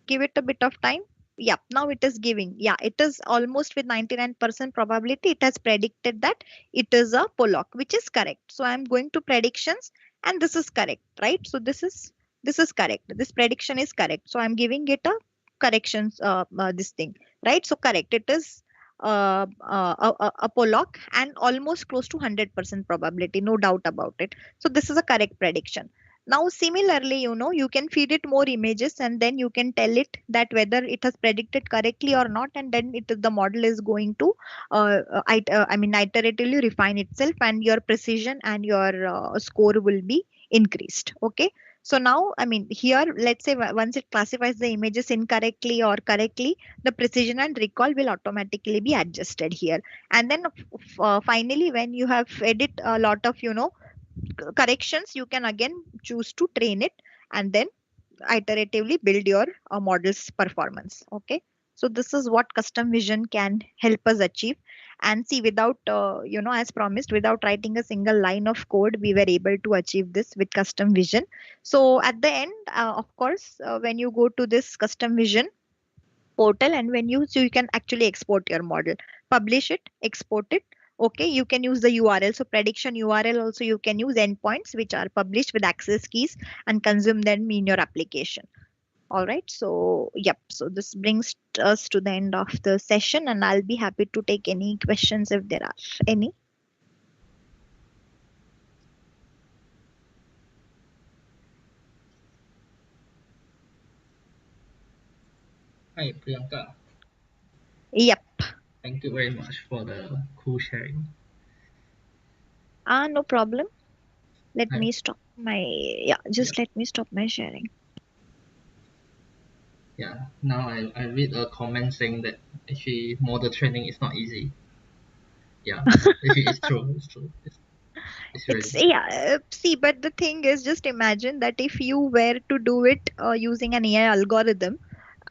Give it a bit of time. Yeah, now it is giving. Yeah, it is almost with 99% probability. It has predicted that it is a Pollock, which is correct. So I'm going to predictions, and this is correct, right? So this is correct. This prediction is correct. So I'm giving it a corrections. This thing, right? So correct. It is a Pollock and almost close to 100% probability, no doubt about it. So this is a correct prediction. Now, similarly, you can feed it more images and then you can tell it that whether it has predicted correctly or not, and then the model is going to, iteratively refine itself, and your precision and your score will be increased. Okay. So now, here, let's say once it classifies the images incorrectly or correctly, the precision and recall will automatically be adjusted here. And then finally, when you have fed it a lot of, corrections, you can again choose to train it and then iteratively build your model's performance. Okay. So this is what custom vision can help us achieve. And see, without as promised, without writing a single line of code, we were able to achieve this with custom vision. So at the end, of course, when you go to this custom vision portal, and when you can actually export your model, publish it, export it. Okay, you can use the URL, so prediction URL also you can use endpoints which are published with access keys and consume them in your application. All right, so yep, so this brings us to the end of the session, and I'll be happy to take any questions if there are any. Hi, Priyanka. Yep. Thank you very much for the cool sharing. No problem. Let Hi. me stop my, yeah, Yeah. just let me stop my sharing. Yeah. Now I read a comment saying that actually model training is not easy. Yeah. Actually, it's true. It's true. It's really. It's, yeah, see, but the thing is, just imagine that if you were to do it using an AI algorithm,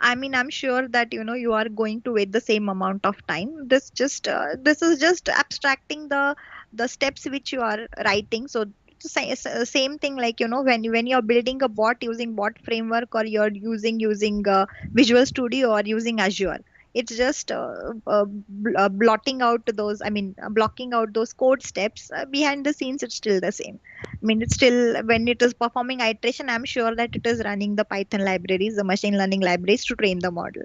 I'm sure that you are going to wait the same amount of time. This is just abstracting the steps which you are writing. So same thing, like when you're building a bot using bot framework, or you're using Visual Studio or using Azure. It's just blotting out those, blocking out those code steps. Behind the scenes, it's still the same. It's still, when it is performing iteration, I'm sure that it is running the Python libraries, the machine learning libraries to train the model.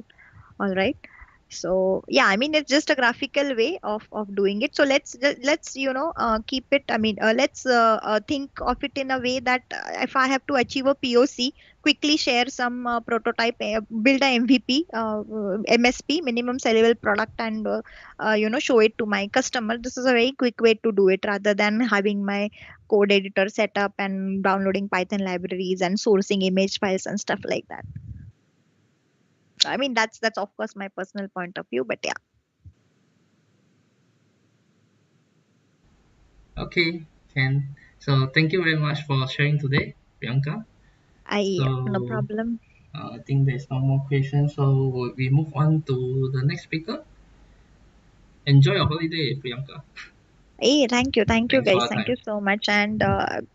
All right. So yeah, it's just a graphical way of doing it. So let's keep it, let's think of it in a way that if I have to achieve a POC, quickly share some prototype, build a MVP, MSP, minimum sellable product, and show it to my customer. This is a very quick way to do it, rather than having my code editor set up and downloading Python libraries and sourcing image files and stuff like that. That's of course my personal point of view, but yeah. Okay. Can. So thank you very much for sharing today, Priyanka. Yeah, no So problem. I think there's no more questions. So we move on to the next speaker. Enjoy your holiday, Priyanka. Hey, thank you Thanks for guys, your thank you time. so much, and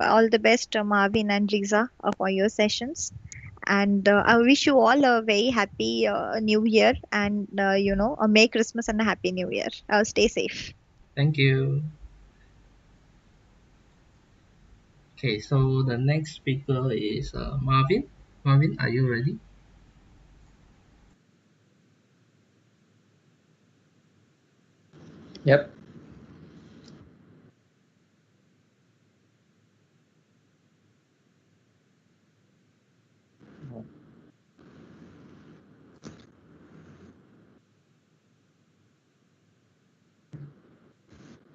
all the best, Marvin and Riza, for your sessions. And I wish you all a very happy new year, and a Merry Christmas and a happy new year. Stay safe. Thank you. Okay, so the next speaker is Marvin. Marvin, are you ready? Yep.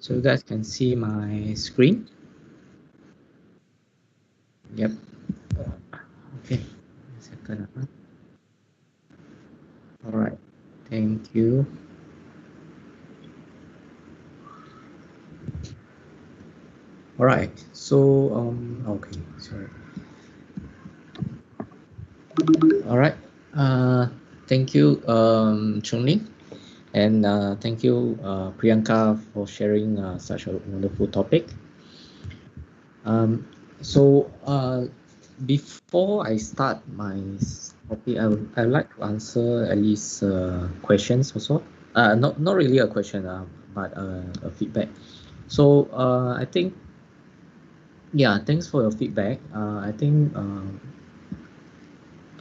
So you guys can see my screen. Yep. Okay. A second. All right. Thank you. All right. So okay. So all right. Thank you, Chun, and thank you, Priyanka, for sharing such a wonderful topic. Um, so before I start my topic, I would like to answer at least questions also. Not really a question, but a feedback. So I think, yeah, thanks for your feedback. I think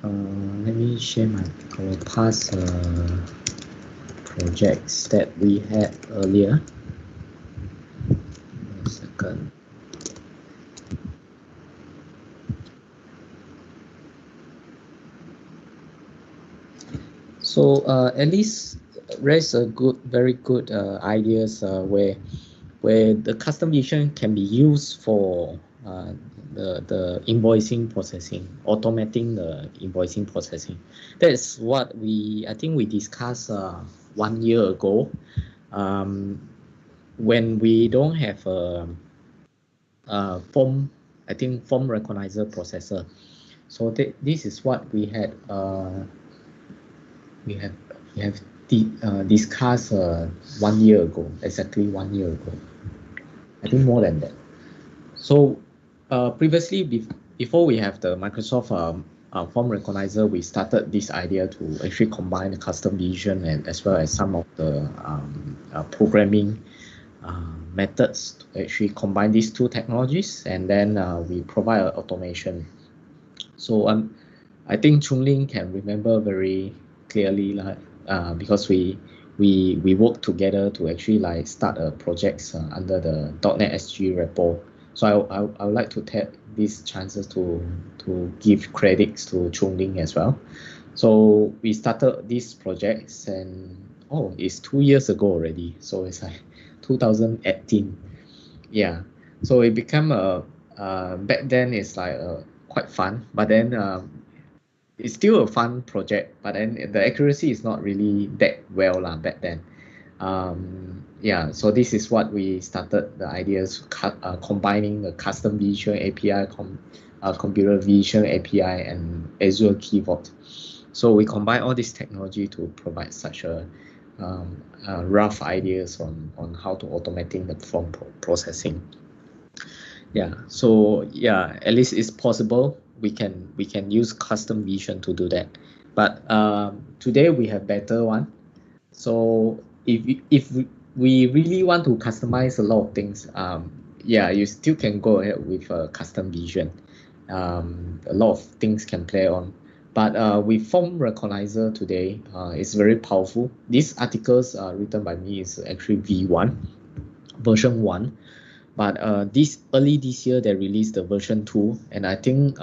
let me share my our past projects that we had earlier. One second. So at least raise a very good ideas where the custom vision can be used for the invoicing processing, automating the invoicing processing. That's what I think we discussed 1 year ago, when we don't have a form, I think form recognizer processor. So this is what we had we have discussed 1 year ago, exactly 1 year ago. I think more than that. So previously, before we have the Microsoft form recognizer, we started this idea to actually combine the custom vision and as well as some of the programming methods to actually combine these two technologies, and then we provide automation. So I think Chun Ling can remember very clearly, like because we work together to actually like start a projects under the .NET SG repo. So I would like to take these chances to give credits to Chun Ling as well. So we started these projects, and it's 2 years ago already. So it's like 2018. Yeah. So it became back then it's like quite fun, but then it's still a fun project, but then the accuracy is not really that well back then. Yeah, so this is what we started the ideas, combining the custom vision API, computer vision API, and Azure keyboard. So we combine all this technology to provide such a rough ideas on how to automating the form processing. Yeah, so yeah, at least it's possible we can use custom vision to do that. But today we have better one. So if we really want to customize a lot of things, yeah, you still can go ahead with a custom vision. A lot of things can play on. But with form recognizer today, it's very powerful. These articles written by me is actually V1, version 1. But this year they released the version 2, and I think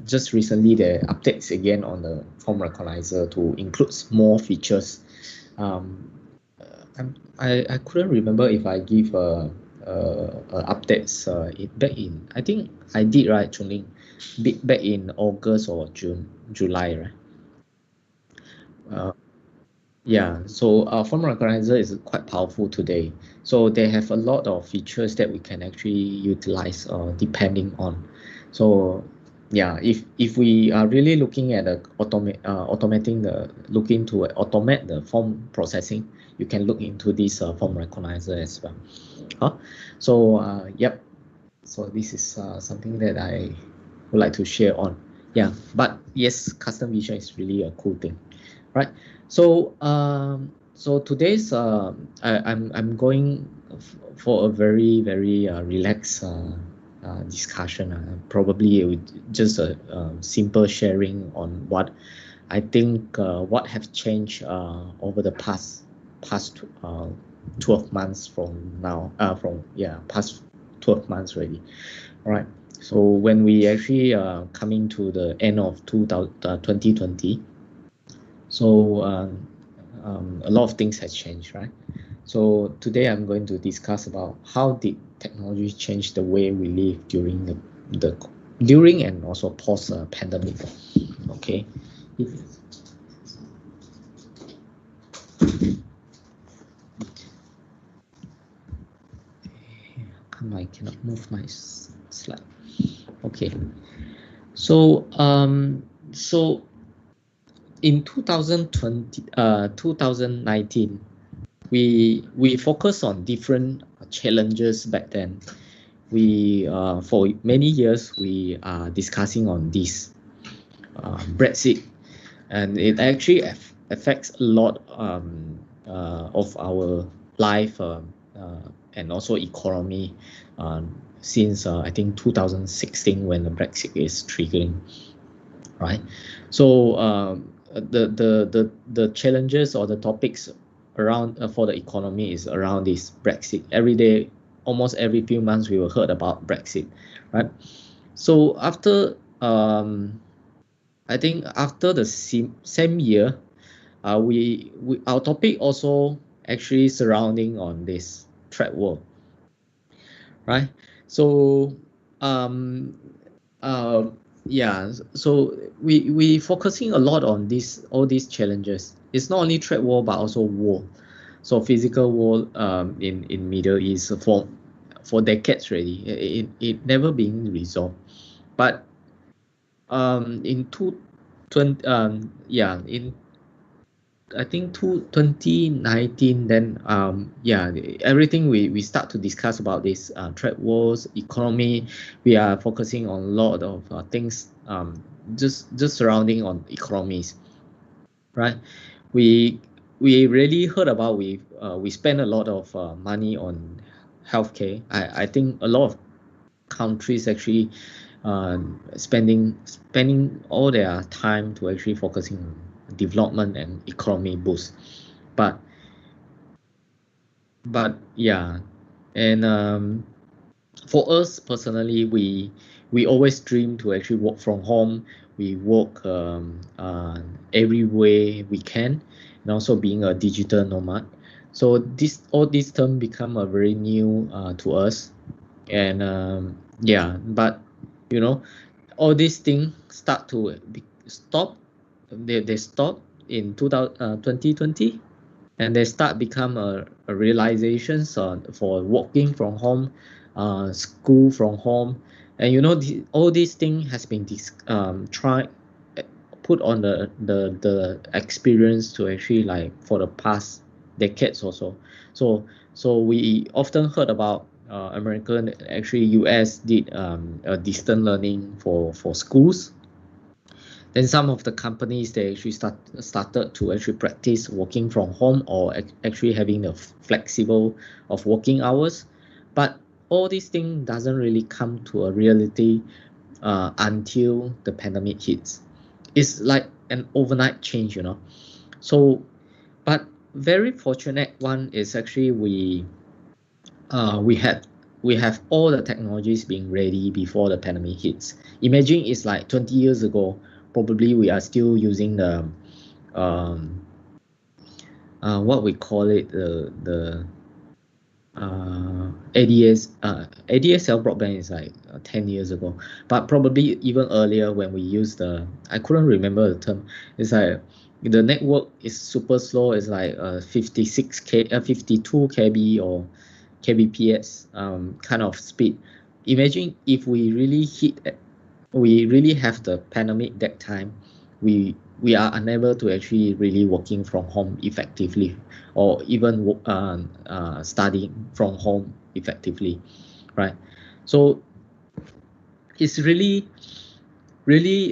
just recently they updates again on the form recognizer to include more features. I couldn't remember if I give updates back in, I think I did, right, Chun Ling? Back in August or July, right? Yeah, so form recognizer is quite powerful today. So they have a lot of features that we can actually utilize depending on. So yeah, if we are really looking at looking to automate the form processing, you can look into this form recognizer as well. So yep. So this is something that I would like to share on. Yeah, but yes, custom vision is really a cool thing, right? So so today's I'm going for a very relaxed discussion. Probably just a simple sharing on what I think what have changed over the past 12 months from now. Past 12 months already. All right. So when we actually coming to the end of 2020. So a lot of things has changed, right? So today I'm going to discuss about how did technology change the way we live during during and also post pandemic. Okay. I cannot move my slide. Okay. So so in 2019, we focus on different challenges back then. We for many years we are discussing on this Brexit, and it actually affects a lot of our life and also economy since I think 2016 when the Brexit is triggering, right? So the challenges or the topics around for the economy is around this Brexit. Every day, almost every few months, we will heard about Brexit, right? So after I think after the same year, our topic also actually surrounding on this threat war, right? So um uh yeah, so we focusing a lot on this all these challenges. It's not only threat war but also war. So physical war in Middle East for decades already. It never been resolved. But in 20 yeah, in I think 2019, then yeah, everything we start to discuss about this trade wars, economy. We are focusing on a lot of things just surrounding on economies, right? We we really heard about we spend a lot of money on healthcare. I think a lot of countries actually spending all their time to actually focusing on development and economy boost. But yeah, and for us personally, we always dream to actually work from home. We work every way we can, and also being a digital nomad. So this all these terms become a very new to us, and yeah, but you know, all these things start to stop. They stop in 2020, and they start become a realizations for working from home, school from home, and all these things has been tried put on the experience to actually like for the past decades also. So we often heard about American, actually US did a distant learning for schools. Then some of the companies, they actually started to actually practice working from home or actually having a flexible of working hours. But all these things doesn't really come to a reality until the pandemic hits. It's like an overnight change. So, but very fortunate one is actually we had we have all the technologies being ready before the pandemic hits. Imagine it's like 20 years ago, probably we are still using the um, what we call it, the ADSL broadband is like 10 years ago, but probably even earlier when we use I couldn't remember the term. It's like the network is super slow. It's like 52 kb or kbps kind of speed. Imagine if we really have the pandemic that time, we are unable to actually really working from home effectively, or even studying from home effectively, right? So it's really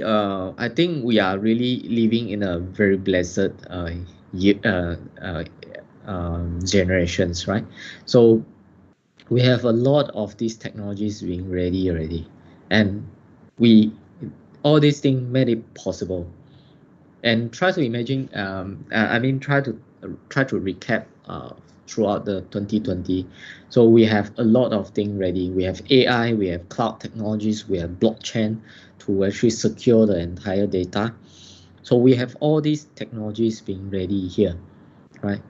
I think we are really living in a very blessed generations, right? So we have a lot of these technologies being ready already, and we all these things made it possible. And try to imagine, try to recap throughout the 2020. So we have a lot of things ready. We have AI, we have cloud technologies, we have blockchain to actually secure the entire data. So we have all these technologies being ready here, right?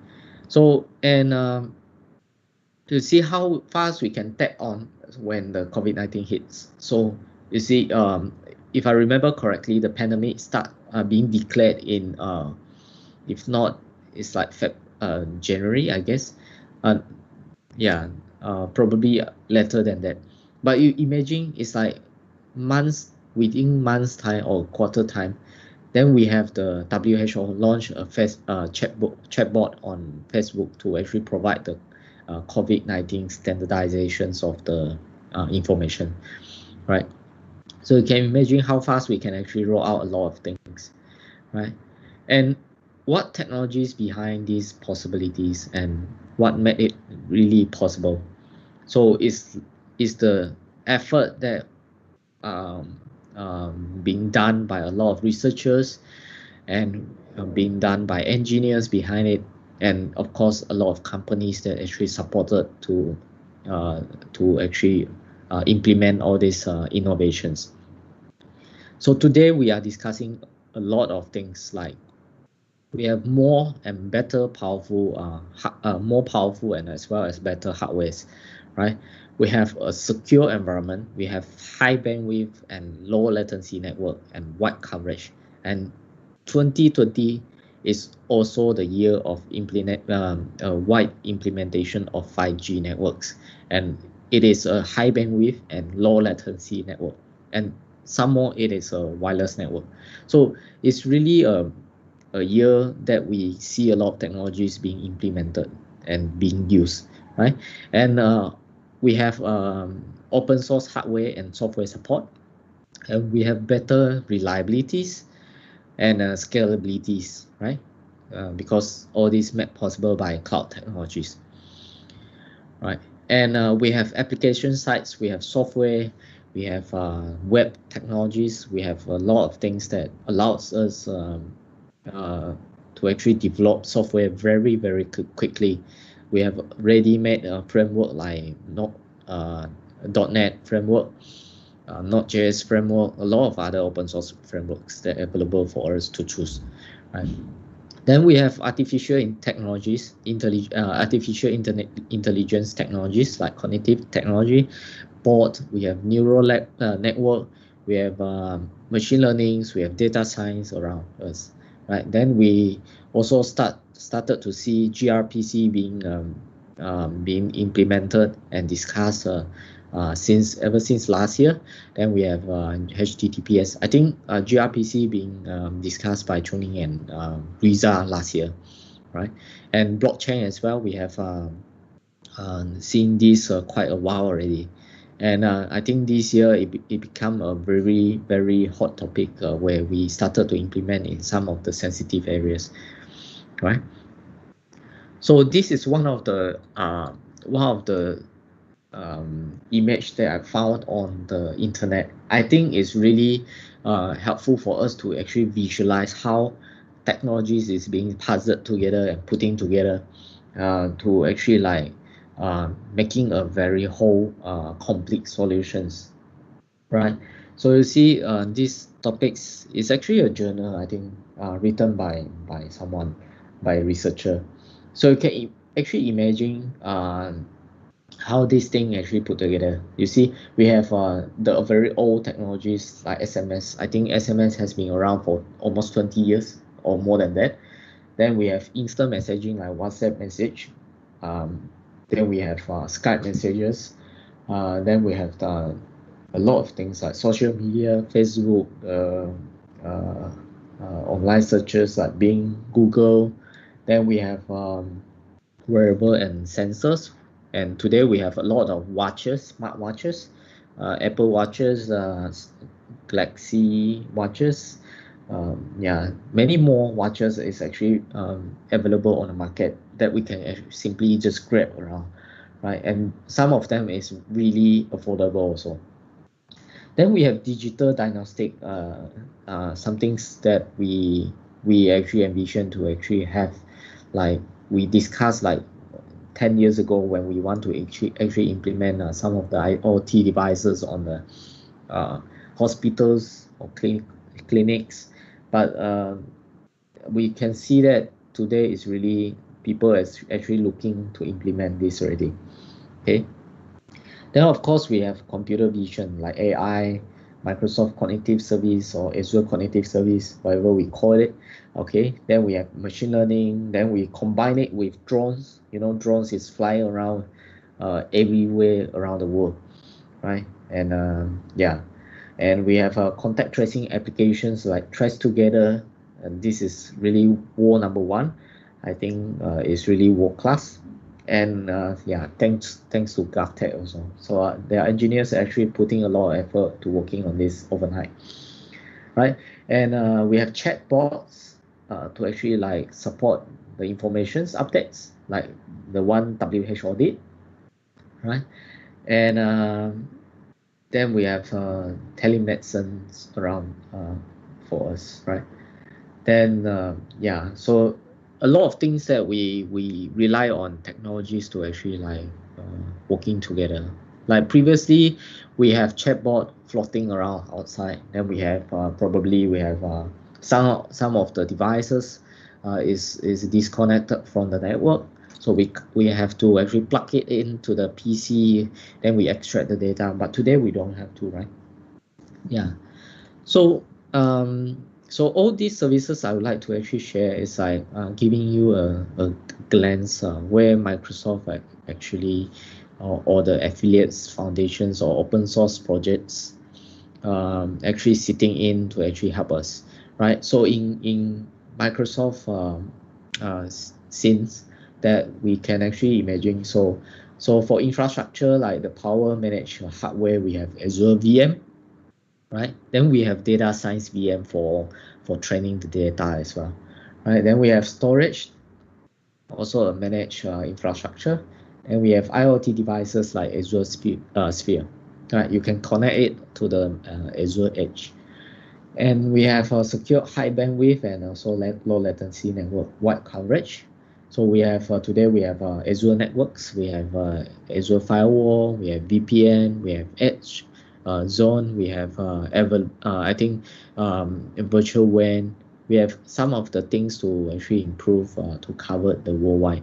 So, and to see how fast we can tap on when the COVID-19 hits. So you see, if I remember correctly, the pandemic start being declared in, if not, it's like January, I guess. Yeah, probably later than that. But you imagine it's like within months time or quarter time, then we have the WHO launch a chatbot on Facebook to actually provide the COVID-19 standardizations of the information, right? So you can imagine how fast we can actually roll out a lot of things, right? And what technologies behind these possibilities and what made it really possible? So is the effort that being done by a lot of researchers and being done by engineers behind it, and of course a lot of companies that actually supported to actually implement all these innovations. So today we are discussing a lot of things like we have more and better powerful, more powerful and as well as better hardwares, right? We have a secure environment. We have high bandwidth and low latency network and wide coverage. And 2020 is also the year of wide implementation of 5G networks, and it is a high bandwidth and low latency network, and some more it is a wireless network. So it's really a year that we see a lot of technologies being implemented and being used, right? And we have open source hardware and software support, and we have better reliabilities and scalabilities, right? Because all this made possible by cloud technologies, right? And we have application sites, we have software, we have web technologies, we have a lot of things that allows us uh, to actually develop software very, very quickly. We have ready-made framework like .NET framework, Node.js framework, a lot of other open source frameworks that are available for us to choose, right? Then we have artificial internet intelligence technologies like cognitive technology, bot. We have neural network. We have machine learnings. We have data science around us, right? Then we also started to see gRPC being implemented and discussed ever since last year. Then we have HTTPS. I think gRPC being discussed by Chun and Riza last year, right? And blockchain as well. We have seen this quite a while already. And I think this year it became a very, very hot topic where we started to implement in some of the sensitive areas, right? So this is one of the image that I found on the internet. I think it's really helpful for us to actually visualize how technologies is being puzzled together and putting together to actually like making a very whole complete solutions, right? So you see these topics is actually a journal, I think, written by someone, by a researcher. So you can actually imagine how this thing actually put together. You see, we have the very old technologies like SMS. I think SMS has been around for almost 20 years or more than that. Then we have instant messaging like WhatsApp message. Then we have Skype messages. Then we have a lot of things like social media, Facebook, online searches like Bing, Google. Then we have wearable and sensors. And today we have a lot of watches, smart watches, Apple watches, Galaxy watches. Yeah, many more watches is actually available on the market that we can simply just grab around, right? And some of them is really affordable also. Then we have digital diagnostic, some things that we actually envision to actually have, like we discussed like 10 years ago when we want to actually implement some of the IoT devices on the hospitals or clinics, but we can see that today is really people is actually looking to implement this already. Okay. Then of course we have computer vision like AI, Microsoft Cognitive Service or Azure Cognitive Service, whatever we call it. Okay, then we have machine learning. Then we combine it with drones. You know, drones is flying around everywhere around the world, right? And yeah, and we have contact tracing applications like Trace Together, and this is really war number one. I think it's really world class. And yeah, thanks to GovTech also. So their engineers are actually putting a lot of effort to working on this overnight, right? And we have chatbots to actually like support the informations updates, like the one WH audit, right? And then we have telemedicine around for us, right? Then yeah, so a lot of things that we rely on technologies to actually like working together. Like previously, we have chatbot floating around outside. Then we have probably we have some of the devices is disconnected from the network. So we have to actually plug it into the PC, then we extract the data. But today we don't have to, right? Yeah. So so all these services I would like to actually share is like giving you a glance where Microsoft actually or the affiliates, foundations, or open source projects actually sitting in to actually help us, right? So in Microsoft scenes that we can actually imagine. So for infrastructure like the power managed hardware, we have Azure VM, right? Then we have data science VM for training the data as well, right? Then we have storage, also a managed infrastructure, and we have IoT devices like Azure Sphere, right? You can connect it to the Azure Edge, and we have a secure high bandwidth and also low latency network wide coverage. So we have today we have Azure networks, we have Azure firewall, we have VPN, we have Edge, Zone, we have I think virtual WAN. We have some of the things to actually improve to cover the worldwide,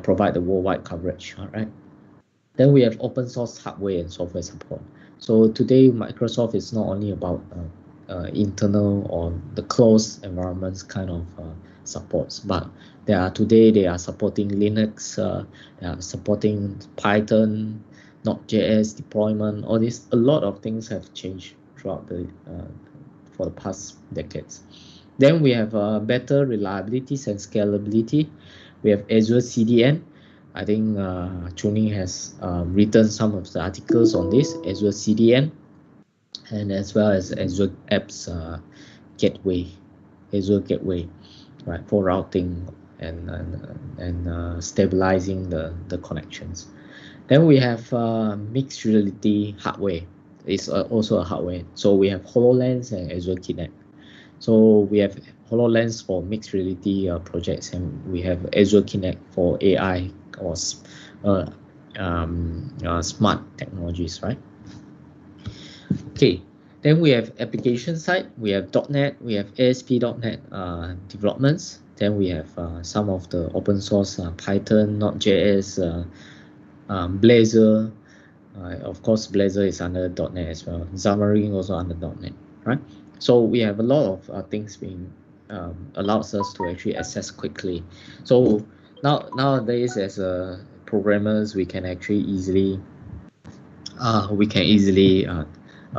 provide the worldwide coverage. All right. Then we have open source hardware and software support. So today, Microsoft is not only about internal or the closed environments kind of supports, but today they are supporting Linux, they are supporting Python, Node.js deployment. All this, a lot of things have changed throughout for the past decades. Then we have better reliability and scalability. We have Azure CDN. I think Chun has written some of the articles on this, Azure CDN, and as well as Azure Apps Gateway, Azure Gateway, right, for routing and stabilizing the connections. Then we have mixed reality hardware. It's also a hardware. So we have HoloLens and Azure Kinect. So we have HoloLens for mixed reality projects, and we have Azure Kinect for AI or smart technologies, right? Okay, then we have application side. We have .NET, we have ASP.NET developments. Then we have some of the open source Python, Node.js, Blazor. Of course, Blazor is under .NET as well. Xamarin also under .NET, right? So we have a lot of things being allows us to actually access quickly. So nowadays, as programmers, we can actually easily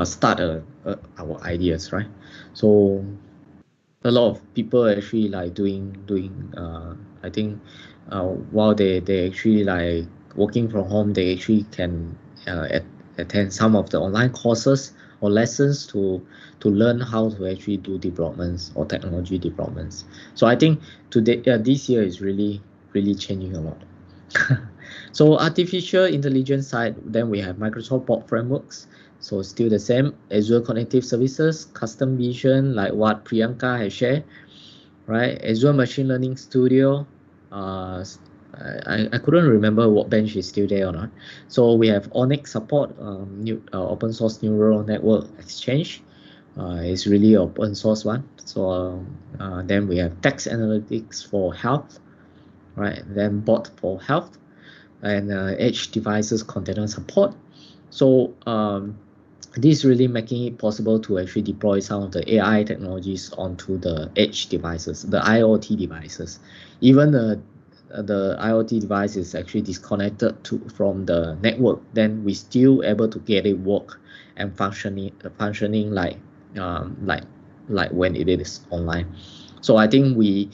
start our ideas, right? So a lot of people actually like doing I think while they actually like working from home, they actually can attend some of the online courses or lessons to learn how to actually do developments or technology developments. So I think today this year is really changing a lot. So artificial intelligence side, then we have Microsoft Bot frameworks. So still the same, Azure Connective Services, custom vision, like what Priyanka has shared, right? Azure Machine Learning Studio. I couldn't remember Workbench is still there or not. So we have Onyx support, open source neural network exchange. It's really open source one. So then we have text analytics for health, right? Then bot for health, and edge devices container support. So this really making it possible to actually deploy some of the AI technologies onto the edge devices, the IoT devices. Even the IoT device is actually disconnected from the network, then we still able to get it work and functioning like when it is online. So I think we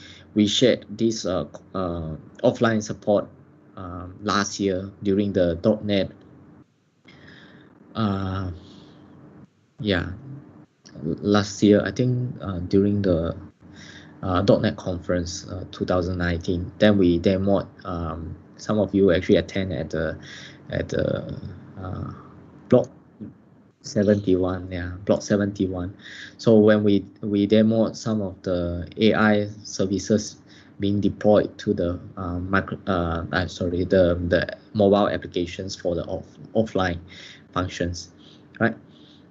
shared this offline support last year during the .NET last year, I think during the .NET conference 2019. Then we demoed. Some of you actually attend at the block 71, block 71. So when we demoed some of the AI services being deployed to the the mobile applications for the offline functions, right?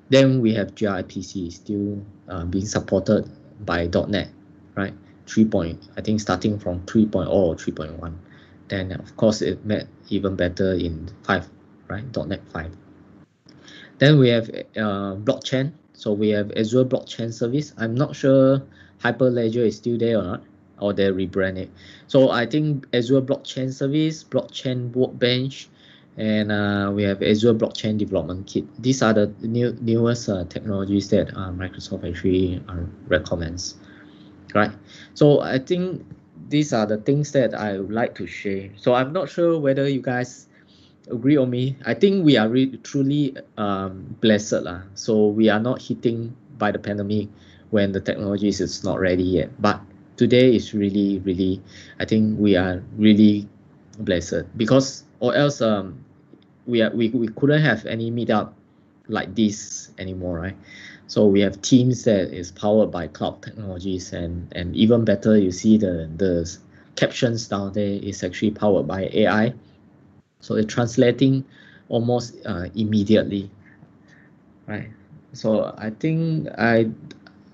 Then we have gRPC still being supported by .NET, right? I think starting from 3.0 or 3.1. Then of course it made even better in 5, right? .NET 5. Then we have blockchain. So we have Azure blockchain service. I'm not sure Hyperledger is still there or not, or they rebrand it. So I think Azure blockchain service, blockchain workbench, and we have Azure blockchain development kit. These are the newest technologies that Microsoft actually recommends, right? So I think these are the things that I would like to share. So I'm not sure whether you guys agree on me. I think we are truly blessed lah. So we are not hitting by the pandemic when the technology is not ready yet. But today is really, really, I think we are really blessed, because or else we couldn't have any meetup like this anymore, right? So we have Teams that is powered by cloud technologies, and even better, you see the captions down there is actually powered by AI. So it's translating almost immediately, right? So I think I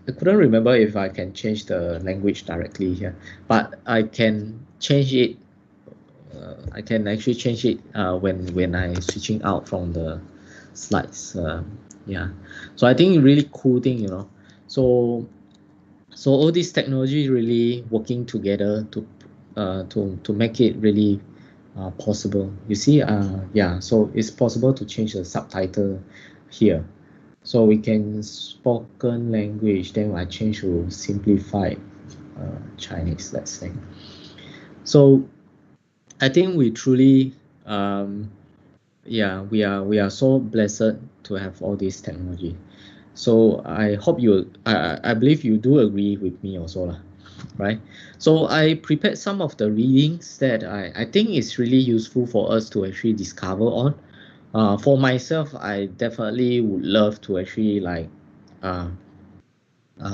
couldn't remember if I can change the language directly here, but I can change it. I can actually change it when I switching out from the slides. Yeah, so I think really cool thing, you know. So all these technology really working together to make it really possible. You see, yeah, so it's possible to change the subtitle here. So we can spoken language, then I change to simplified Chinese, let's say. So I think we truly, yeah, we are so blessed to have all this technology. So I hope I believe you do agree with me also, lah, right? So I prepared some of the readings that I think is really useful for us to actually discover on. For myself, I definitely would love to actually like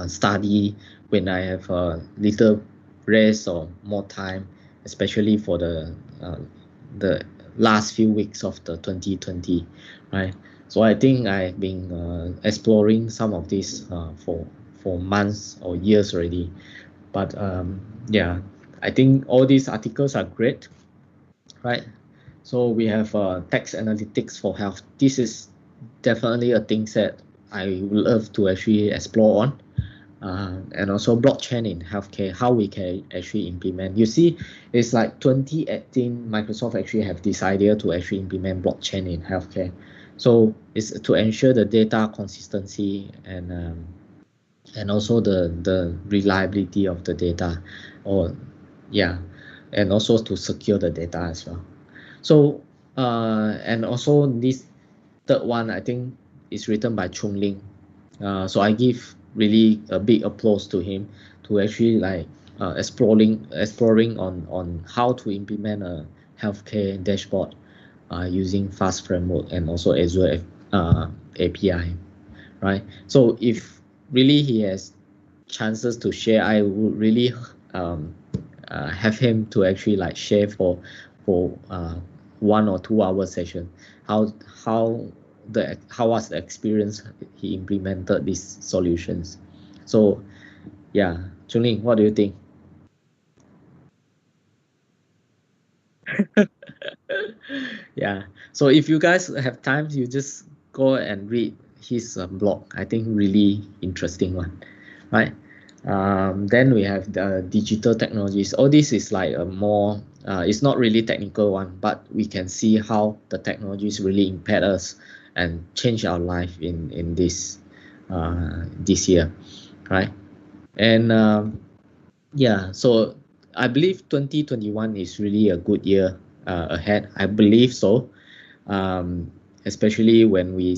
study when I have a little rest or more time, especially for the last few weeks of the 2020, right? So I think I've been exploring some of this for months or years already. But yeah, I think all these articles are great, right? So we have text analytics for health. This is definitely a thing that I would love to actually explore on. And also blockchain in healthcare, how we can actually implement. You see, it's like 2018, Microsoft actually have this idea to actually implement blockchain in healthcare. So it's to ensure the data consistency and also the reliability of the data, or yeah, and also to secure the data as well. So and also this third one, I think is written by Chun. So I give really a big applause to him to actually like exploring on how to implement a healthcare dashboard using fast framework and also Azure API, right? So if really he has chances to share, I would really have him to actually like share for 1 or 2 hour session how was the experience he implemented these solutions. So yeah, Chun, what do you think? Yeah, so if you guys have time, you just go and read his blog. I think really interesting one, right? Then we have the digital technologies. All this is like a more it's not really technical one, but we can see how the technologies really impact us and change our life in this year, right? And yeah, so I believe 2021 is really a good year ahead. I believe so, especially when we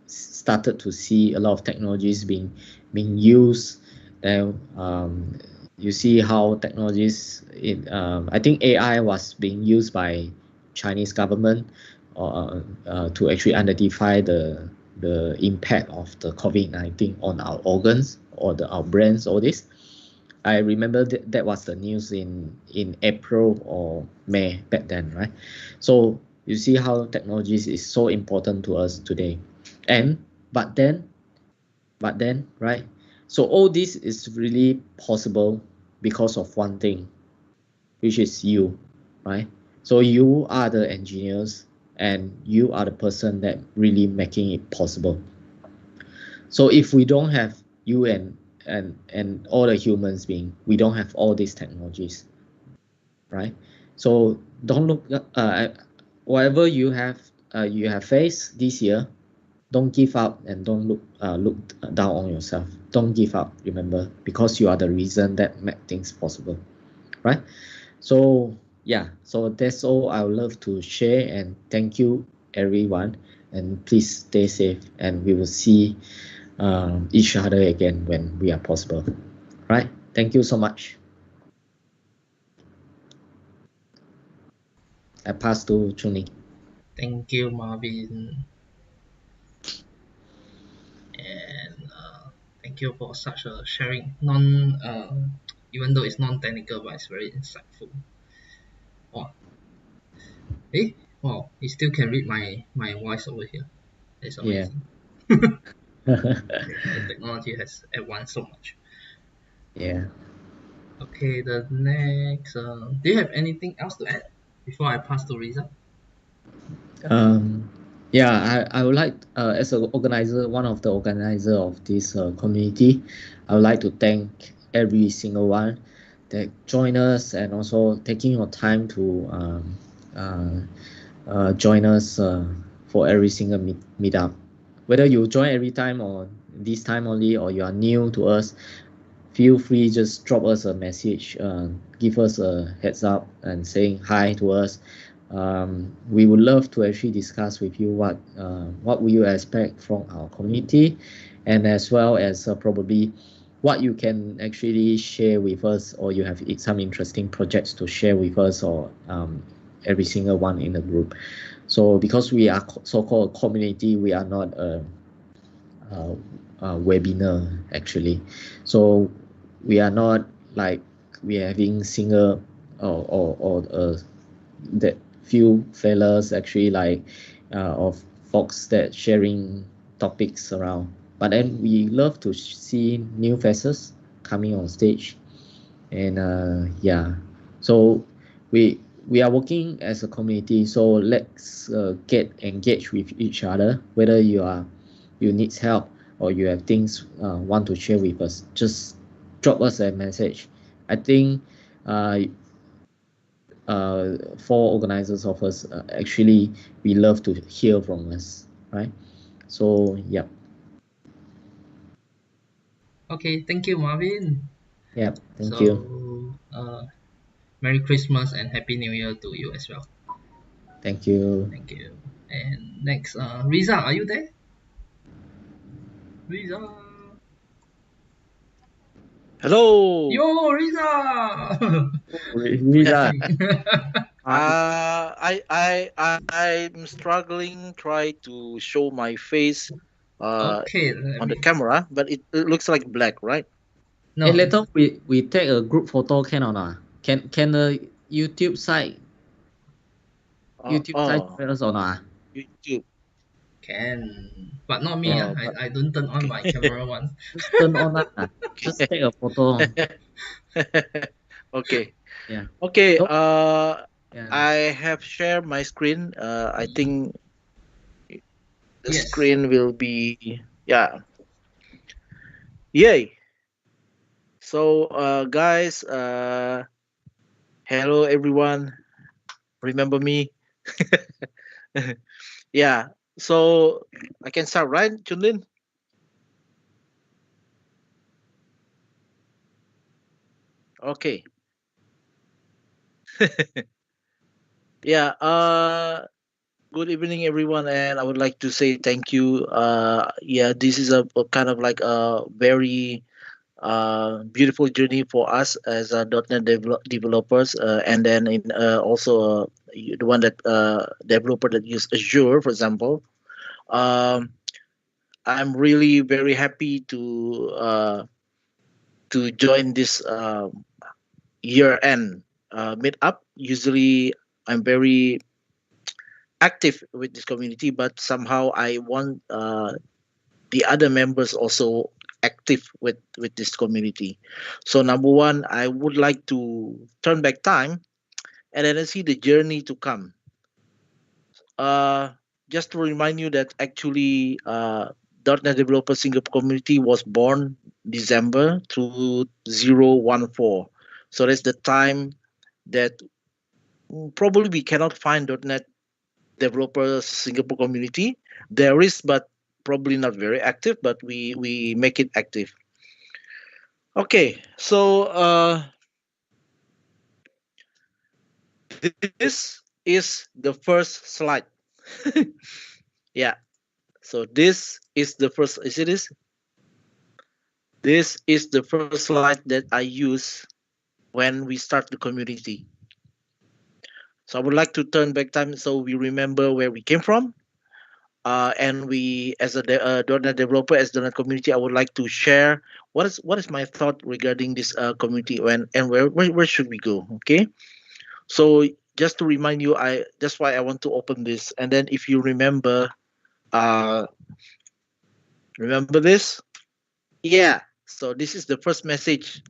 started to see a lot of technologies being used. And you see how technologies I think AI was being used by Chinese government to actually identify the impact of the COVID-19 on our organs or our brains, all this. I remember that was the news in April or May back then, right? So you see how technologies is so important to us today. And but then, right? So all this is really possible because of one thing, which is you, right? So you are the engineers and you are the person that really making it possible. So if we don't have you and all the humans being, we don't have all these technologies, right? So don't look whatever you have faced this year, don't give up and don't look down on yourself. Don't give up, remember, because you are the reason that make things possible, right? So yeah, so that's all I would love to share, and thank you everyone, and please stay safe, and we will see each other again when we are possible, right? Thank you so much. I pass to Chun. Thank you, Marvin, and thank you for such a sharing. Even though it's non-technical, but it's very insightful. Wow, hey, wow, he still can read my voice over here. It's Yeah. amazing. The technology has advanced so much. Yeah. Okay, the next. Do you have anything else to add before I pass to Riza? Um, yeah, I would like, as an organizer, one of the organizer of this community, I would like to thank every single one that join us and also taking your time to join us for every single meetup. Whether you join every time or this time only, or you are new to us, feel free just drop us a message, give us a heads up and saying hi to us. We would love to actually discuss with you what will you expect from our community, and as well as probably what you can actually share with us, or you have some interesting projects to share with us, or every single one in the group. So because we are so-called community, we are not uh, webinar actually. So we are not like we are having single or that few fellas actually like of folks that sharing topics around. But then we love to see new faces coming on stage, and yeah, so we we are working as a community, so let's get engaged with each other. Whether you need help or you have things want to share with us, just drop us a message. I think uh, for organizers of us, actually we love to hear from us, right? So yeah. Okay, thank you, Marvin. Yeah, thank you. So, Merry Christmas and Happy New Year to you as well. Thank you. Thank you. And next, Riza, are you there? Riza, Hello. yo, Riza. Riza. I'm struggling try to show my face uh Okay, let on the me. camera, but it looks like black, right? Hey, No, later we take a group photo can or not? Can the YouTube site YouTube site Oh, join us or not? YouTube. can, but not me. Oh, but I don't turn on my okay. camera once. Just turn on lah. Just take a photo. Okay. Yeah. Okay. So yeah. I have shared my screen. I think the Yes. screen will be, yeah. Yay. So, guys, hello everyone. Remember me? Yeah. So I can start, right, Junlin? Okay. Yeah. Good evening, everyone, and I would like to say thank you. Yeah, this is a kind of like a very beautiful journey for us as .NET developers, and then in also the one that developer that use Azure, for example. Um, I'm really very happy to join this year end meetup. Usually, I'm very active with this community, but somehow I want the other members also active with this community. So number one, I would like to turn back time and then see the journey to come. Uh, just to remind you that actually .NET Developer Singapore community was born December 2014. So that's the time that probably we cannot find .NET Developer Singapore community. There is, but probably not very active, but we make it active. Okay, so this is the first slide. Yeah, so this is the first. Is it this? This is the first slide that I use when we start the community. So I would like to turn back time so we remember where we came from. And we, as a .NET developer, as the .NET community, I would like to share what is my thought regarding this community and where should we go? Okay, so just to remind you, I that's why I want to open this, and then if you uh, remember this, yeah. So this is the first message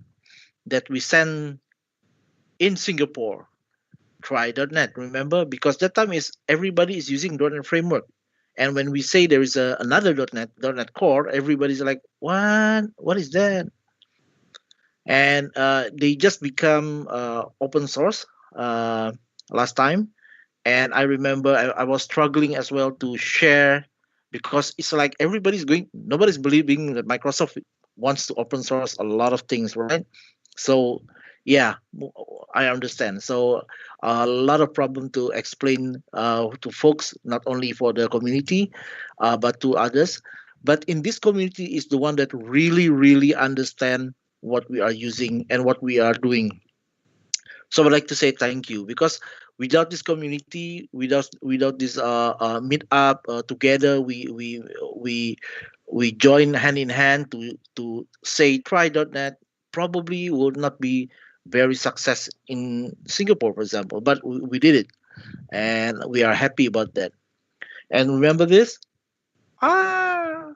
that we send in Singapore. Try .NET, remember, because that time is everybody is using .NET framework. And when we say there is another .NET Core, everybody's like, what? What is that? And they just become open source last time. And I remember I was struggling as well to share because it's like nobody's believing that Microsoft wants to open source a lot of things, right? So yeah, I understand. So a lot of problem to explain to folks, not only for the community, but to others. But in this community is the one that really understand what we are using and what we are doing. So I'd like to say thank you because without this community, without this meetup together, we join hand in hand to say try.net probably will not be very success in Singapore, for example, but we did it and we are happy about that. And remember this? Ah,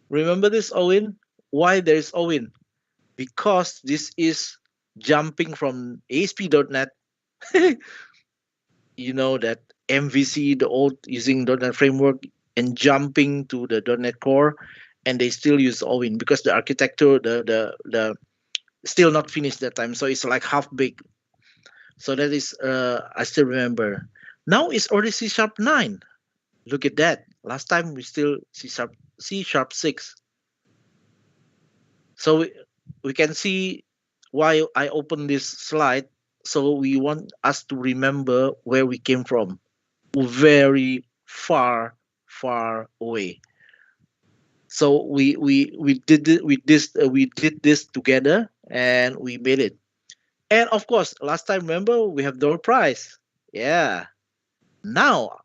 remember this, Owen? Why there is Owen? Because this is jumping from ASP.NET. You know that MVC, the old using .NET framework, and jumping to the .NET Core, and they still use Owin because the architecture, the still not finished that time, so it's like half baked. So that is I still remember. Now it's already C#9. Look at that. Last time we still C#6. So we can see why I opened this slide. So we want us to remember where we came from, very far away. So we did it, we did this together and we made it. And of course, last time remember we have door prize. Yeah. Now,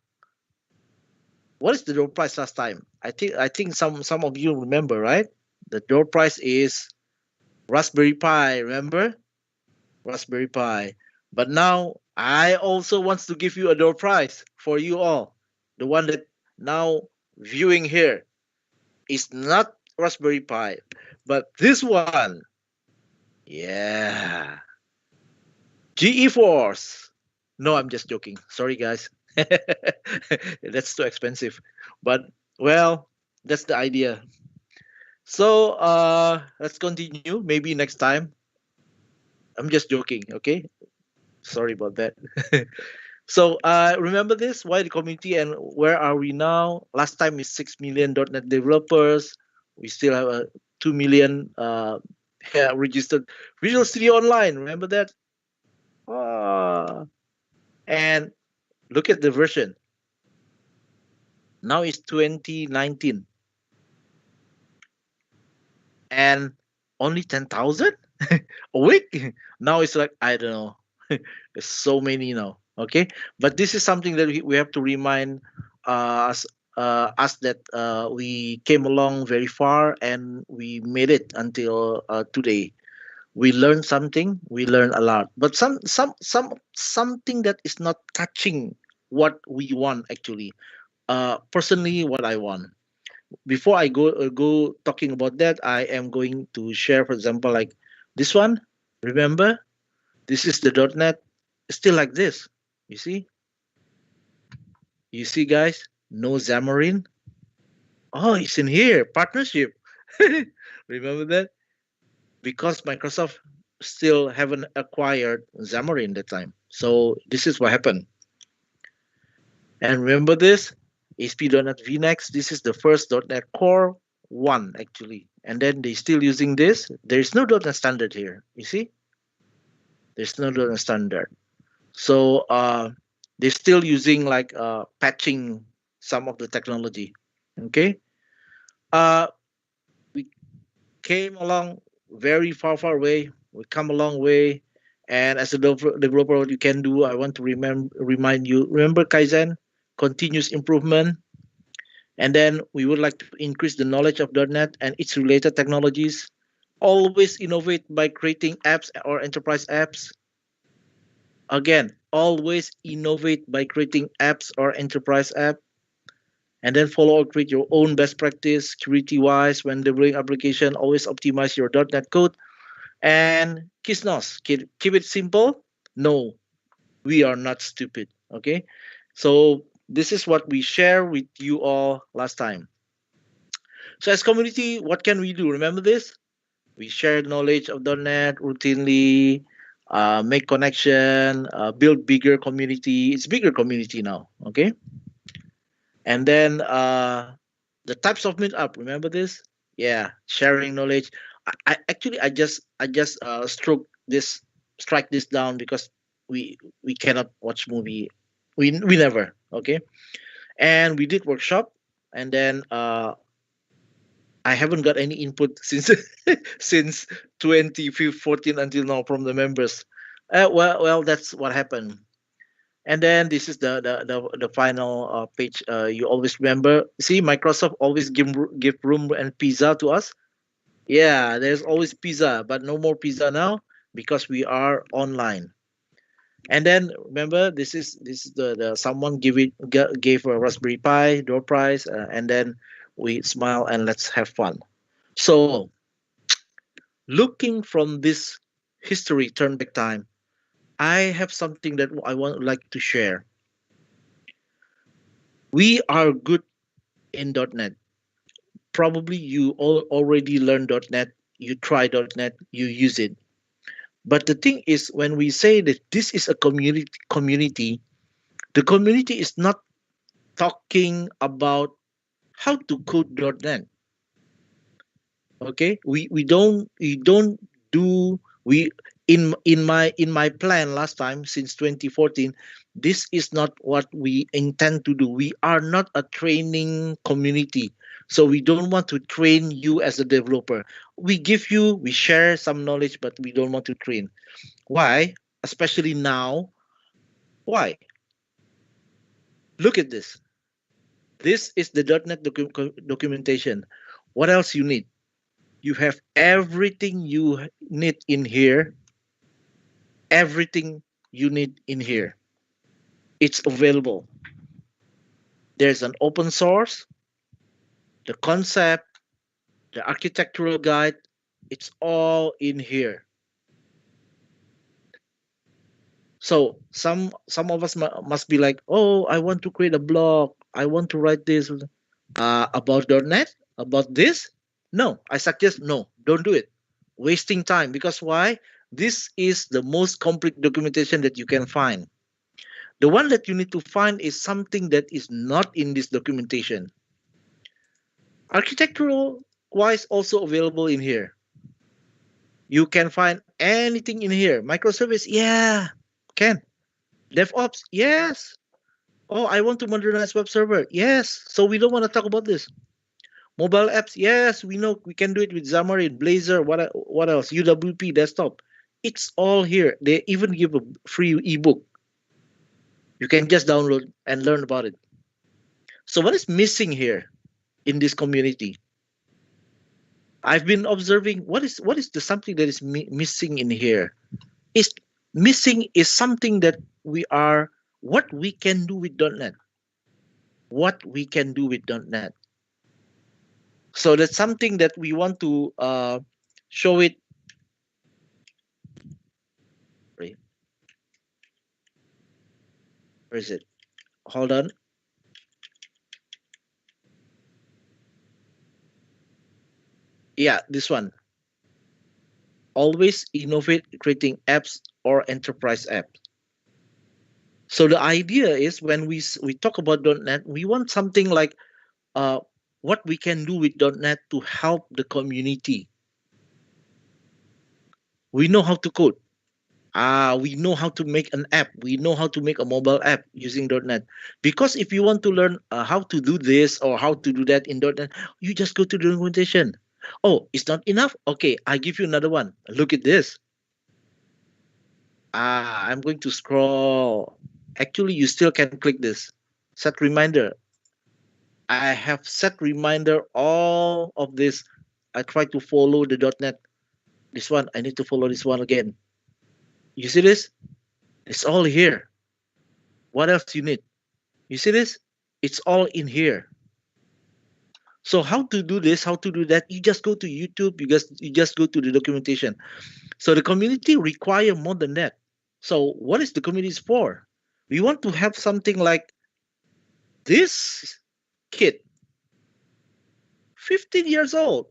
what is the door prize last time? I think some of you remember, right? The door prize is Raspberry Pi. Remember? Raspberry Pi. But now I also wants to give you a door prize for you all. The one that now viewing here is not Raspberry Pi, but this one. Yeah. GE Force. No, I'm just joking. Sorry, guys. That's too expensive. But well, that's the idea. So let's continue. Maybe next time. I'm just joking, okay? Sorry about that. So remember this? Why the community and where are we now? Last time is 6 million .NET developers. We still have 2 million registered Visual Studio Online. Remember that? And look at the version. Now it's 2019. And only 10,000 a week? Now it's like, I don't know. There's so many now. Okay, but this is something that we have to remind us that we came along very far and we made it until today. We learned something. We learned a lot, but something that is not touching what we want actually. Personally, what I want. before I go talking about that, I am going to share, for example, like this one. Remember, this is the .NET. Still like this. You see, guys. No Xamarin. Oh, it's in here. Partnership. Remember that? Because Microsoft still haven't acquired Xamarin that time. So this is what happened. And remember this, ASP.NET VNext. This is the first .NET Core 1 actually. And then they still using this. There is no .NET standard here. You see, there's no .NET standard. So they're still using like patching some of the technology. Okay. Uh, we came along very far away. We come a long way. And as a developer, what you can do, I want to remind you, remember Kaizen, continuous improvement. And then we would like to increase the knowledge of .NET and its related technologies. Always innovate by creating apps or enterprise apps. Again, always innovate by creating apps or enterprise app. And then follow or create your own best practice security wise when developing application. Always optimize your .NET code. And Kisnos, keep it simple. No, we are not stupid. Okay, so this is what we share with you all last time. So as community, what can we do? Remember this? We share knowledge of .NET routinely, make connection, build bigger community. It's bigger community now. Okay, and then the types of meetup. Remember this? Yeah, sharing knowledge. I actually I just strike this down because we cannot watch movie. We never. Okay, and we did workshop, and then I haven't got any input since since 2014 until now from the members. Well, that's what happened. And then this is the final page. You always remember. See, Microsoft always give room and pizza to us. Yeah, there's always pizza, but no more pizza now because we are online. And then remember, this is the someone gave a Raspberry Pi door prize, and then we smile and let's have fun. So, looking from this history, turn back time, I have something that I want like to share. We are good in .NET. Probably you all already learned .NET, you try .NET, you use it. But the thing is, when we say that this is a community, the community is not talking about how to code .NET. Okay, we don't do we in my plan last time since 2014. This is not what we intend to do. We are not a training community, so we don't want to train you as a developer. We share some knowledge, but we don't want to train. Why? Especially now. Why? Look at this. This is the .NET documentation. What else you need? You have everything you need in here. Everything you need in here. It's available. There's an open source, the concept, the architectural guide. It's all in here. So some of us must be like, oh, I want to create a blog. I want to write this about .NET, about this. No, I suggest no, don't do it. Wasting time. Because why? This is the most complete documentation that you can find. The one that you need to find is something that is not in this documentation. Architectural wise also available in here. You can find anything in here. Microservice, yeah, can. DevOps, yes. Oh, I want to modernize web server. Yes. So we don't want to talk about this. Mobile apps, yes, we know we can do it with Xamarin, Blazor, what else? UWP desktop. It's all here. They even give a free ebook. You can just download and learn about it. So what is missing here in this community? I've been observing what is the something that is missing in here. Is missing is something that what we can do with .NET. What we can do with .NET. So that's something that we want to show it. Wait, where is it? Hold on. Yeah, this one. Always innovate creating apps or enterprise apps. So the idea is when we talk about .NET, we want something like uh, what we can do with .NET to help the community. We know how to code. We know how to make an app. We know how to make a mobile app using .NET. Because if you want to learn how to do this or how to do that in .NET, you just go to the documentation. Oh, it's not enough? Okay, I give you another one. Look at this. I'm going to scroll. Actually, you still can click this. Set reminder. I have set reminder all of this. I try to follow the .NET. This one, I need to follow this one again. You see this? It's all here. What else you need? You see this? It's all in here. So how to do this, how to do that, you just go to YouTube, you just go to the documentation. So the community require more than that. So what is the community for? We want to have something like this kid, 15 years old.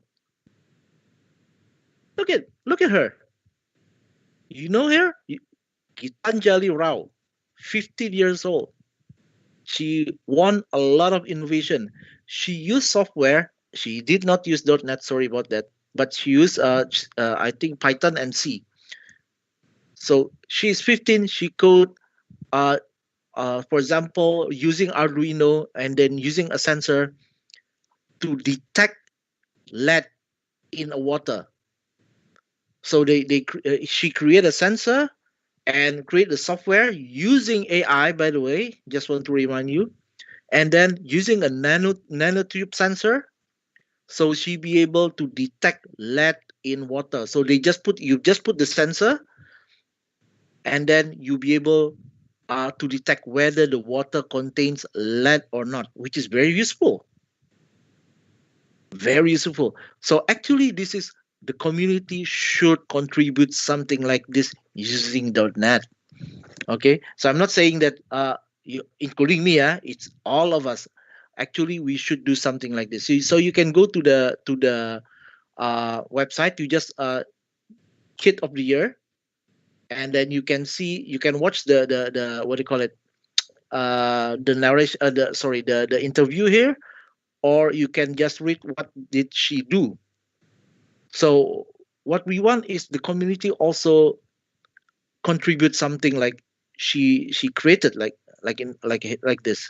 Look at her. You know her? Gitanjali Rao, 15 years old. She won a lot of innovation. She used software. She did not use .NET. Sorry about that. But she used, I think, Python and C. So she's 15. She code, uh, for example, using Arduino and then using a sensor to detect lead in a water. So she create a sensor and create the software using AI. By the way, just want to remind you, and then using a nanotube sensor, so she be able to detect lead in water. So you just put the sensor, and then you be able to detect whether the water contains lead or not, which is very useful. Very useful. So actually, this is the community should contribute something like this using .NET. Okay, so I'm not saying that including me, it's all of us. Actually, we should do something like this. So you can go to the website. You just kid of the year, and then you can watch the what do you call it, the narration, the interview here, or you can just read what did she do. So what we want is the community also contribute something like she created, like this.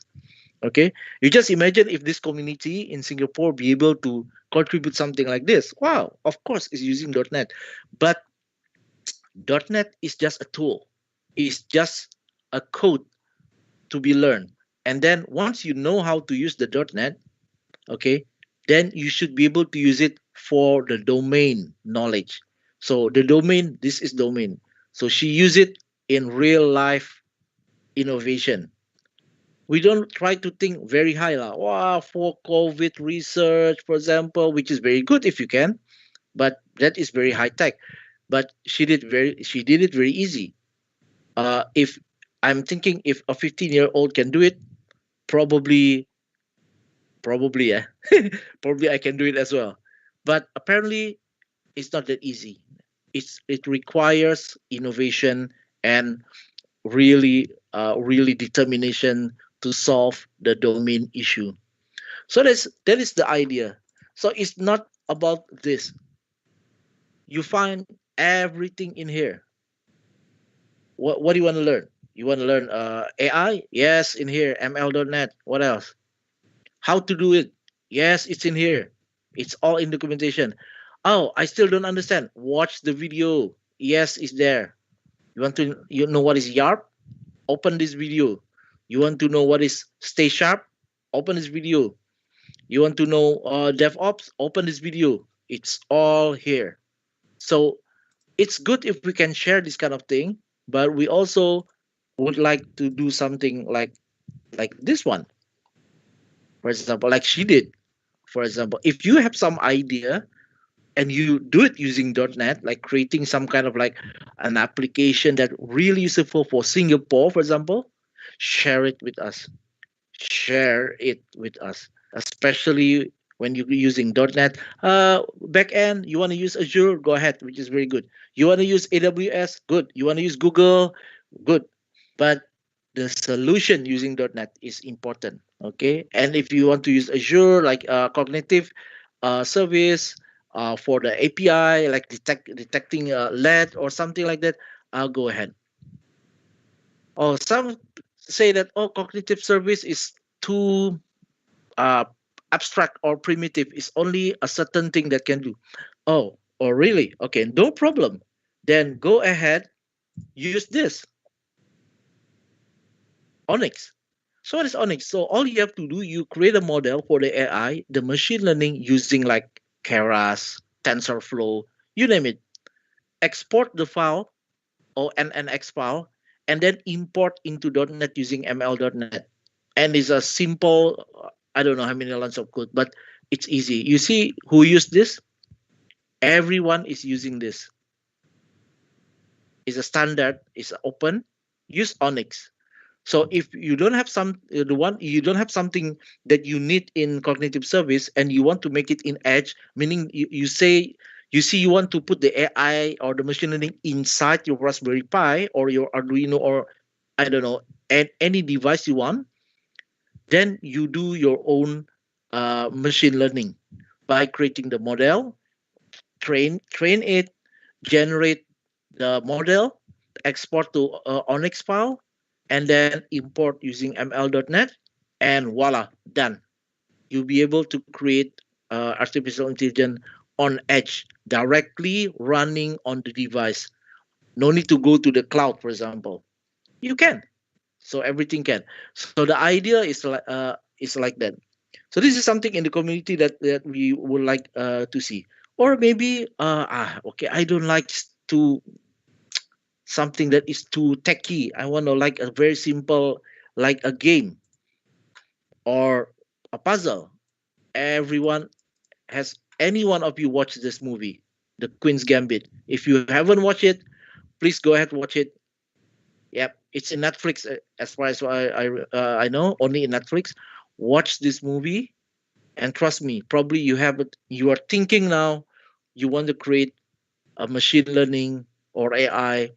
Okay, you just imagine if this community in Singapore be able to contribute something like this. Wow, of course it's using .NET, but .NET is just a tool. It's just a code to be learned. And then once you know how to use the .NET, okay, then you should be able to use it for the domain knowledge. So the domain, this is domain. So she use it in real life innovation. We don't try to think very high wow, for COVID research, for example, which is very good if you can, but that is very high tech. But she did it very easy. If I'm thinking if a 15-year-old can do it, probably yeah, probably I can do it as well. But apparently it's not that easy. It requires innovation and really determination to solve the domain issue. So that is the idea. So it's not about this. You find everything in here. What do you want to learn? You want to learn AI? Yes, in here. ML.net. What else? How to do it? Yes, it's in here. It's all in documentation. Oh, I still don't understand. Watch the video. Yes, it's there. You know what is YARP? Open this video. You want to know what is Stay Sharp? Open this video. You want to know DevOps? Open this video. It's all here. So it's good if we can share this kind of thing, but we also would like to do something like this one, for example, like she did. For example, if you have some idea and you do it using .NET, like creating some kind of like an application that really useful for Singapore, for example, share it with us. Share it with us, especially when you're using .NET. Backend, you want to use Azure, go ahead, which is very good. You want to use AWS, good. You want to use Google, good. But the solution using .NET is important, okay? And if you want to use Azure, like cognitive service for the API, like detecting lead or something like that, I'll go ahead. Oh, some say that cognitive service is too uh, abstract or primitive. It's only a certain thing that can do. Oh, really? Okay, no problem. Then go ahead, use this Onyx. So what is Onyx? So all you have to do, you create a model for the AI, the machine learning using like Keras, TensorFlow, you name it. Export the file or NNX file, and then import into .NET using ML.NET. And it's a simple, I don't know how many lines of code, but it's easy. You see who used this? Everyone is using this. It's a standard, it's open. Use Onyx. So if you don't have you don't have something that you need in cognitive service and you want to make it in Edge, meaning you want to put the AI or the machine learning inside your Raspberry Pi or your Arduino or I don't know, and any device you want, then you do your own machine learning by creating the model, train it, generate the model, export to Onyx file, and then import using ML.NET, and voila, done. You'll be able to create artificial intelligence on edge, directly running on the device. No need to go to the cloud, for example. You can. So everything can. So the idea is like that. So this is something in the community that we would like to see. Or maybe okay, I don't like to something that is too techy. I want to like a very simple, like a game or a puzzle. Everyone has any one of you watched this movie, The Queen's Gambit? If you haven't watched it, please go ahead watch it. Yep, it's in Netflix as far as I know, only in Netflix. Watch this movie, and trust me, probably you have it. You are thinking now, you want to create a machine learning or AI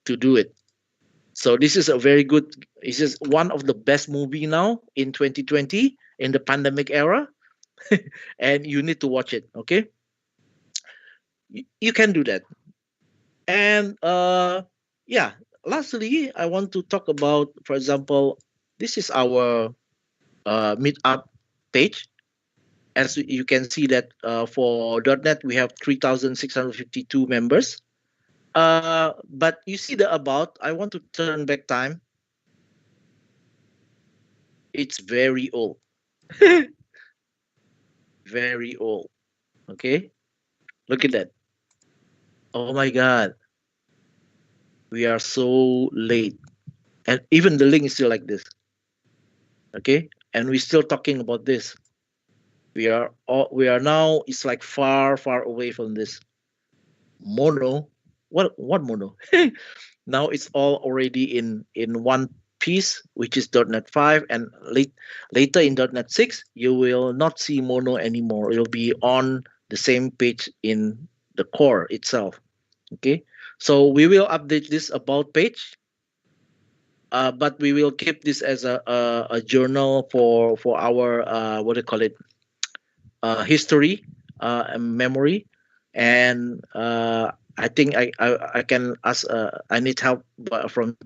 to do it. So this is a very good. This is one of the best movie now in 2020 in the pandemic era, and you need to watch it. Okay, you can do that. And yeah, lastly, I want to talk about, for example, this is our meetup page. As you can see that for .NET we have 3,652 members. But you see the about. I want to turn back time. It's very old, very old. Okay, look at that. Oh my God, we are so late, and even the link is still like this. Okay, and we're still talking about this. We are now. It's like far away from this mono. What mono? Now it's all already in one piece, which is .NET 5, and later in .NET 6 you will not see mono anymore. It'll be on the same page in the core itself. Okay, so we will update this about page, but we will keep this as a journal for our what do you call it, history and memory. And I think I can ask. I need help from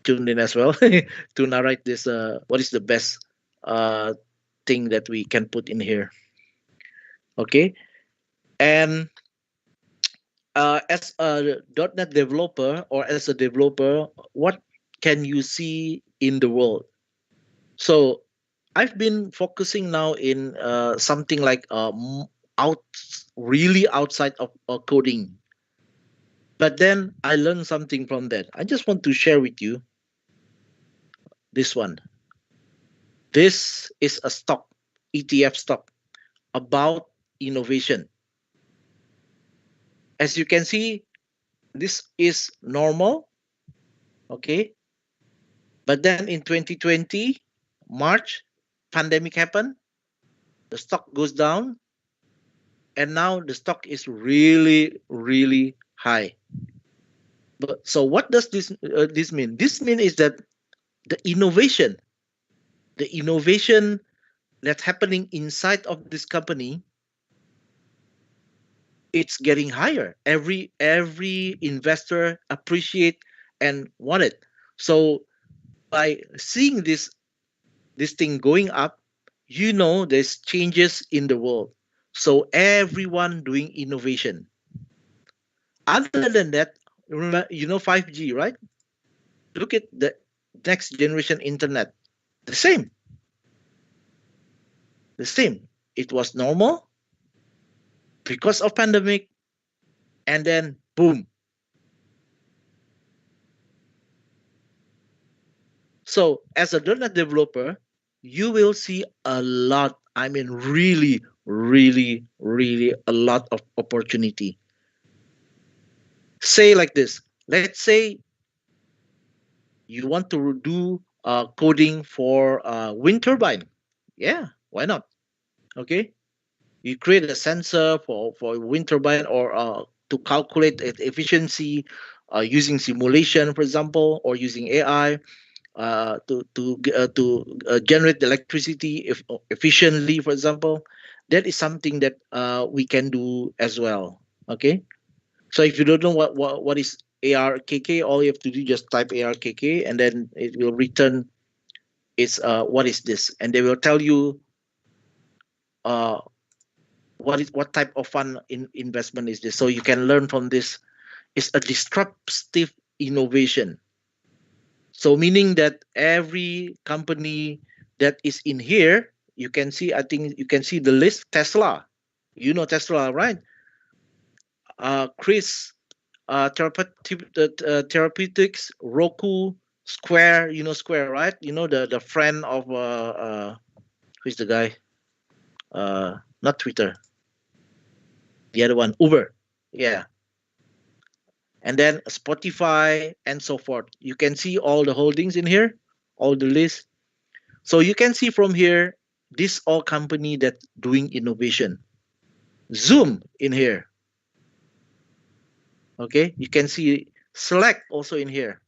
Chun as well to narrate this. What is the best thing that we can put in here? Okay, and as a .NET developer or as a developer, what can you see in the world? So I've been focusing now in something like out really outside of coding. But then I learned something from that. I just want to share with you this one. This is a stock, ETF stock. about innovation. As you can see, this is normal, okay? But then in 2020, March, pandemic happened, the stock goes down, and now the stock is really, really high. But so what does this mean? This mean is that the innovation that's happening inside of this company, it's getting higher. Every investor appreciate and want it. So by seeing this thing going up, there's changes in the world. So everyone doing innovation. Other than that, remember, 5G, right? Look at the next generation internet. The same. The same. It was normal because of pandemic, and then boom. So as a .NET developer, you will see a lot. I mean, really, really, really a lot of opportunity. Say like this. Let's say you want to do coding for wind turbine. Yeah, why not? Okay, you create a sensor for wind turbine, or to calculate its efficiency using simulation, for example, or using AI to generate the electricity efficiently, for example. That is something that we can do as well. Okay, so if you don't know what is ARKK, all you have to do just type ARKK, and then it will return it's what is this, and they will tell you uh, what type of fund investment is this, so you can learn from this. It's a disruptive innovation. So meaning that every company that is in here, you can see, I think you can see the list. Tesla, Tesla, right? Chris, therapeutics, Roku, Square, Square, right? The friend of who's the guy? Not Twitter. The other one, Uber. Yeah. And then Spotify and so forth. You can see all the holdings in here, all the list. So you can see from here, this all company that doing innovation. Zoom in here. Okay, you can see Slack also in here.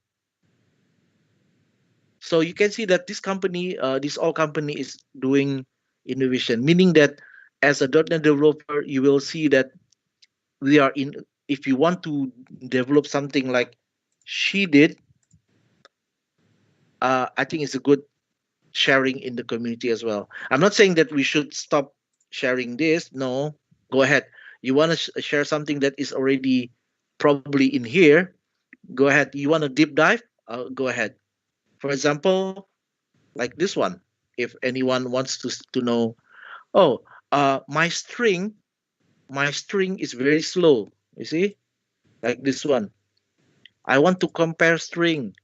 So you can see that this company, this all company is doing innovation, meaning that as a .NET developer, you will see that we are in. If you want to develop something like she did, I think it's a good sharing in the community as well. I'm not saying that we should stop sharing this. No, go ahead. You want to share something that is already probably in here, go ahead. You want to deep dive, go ahead. For example, like this one, if anyone wants to know, oh, my string is very slow, you see, like this one. I want to compare string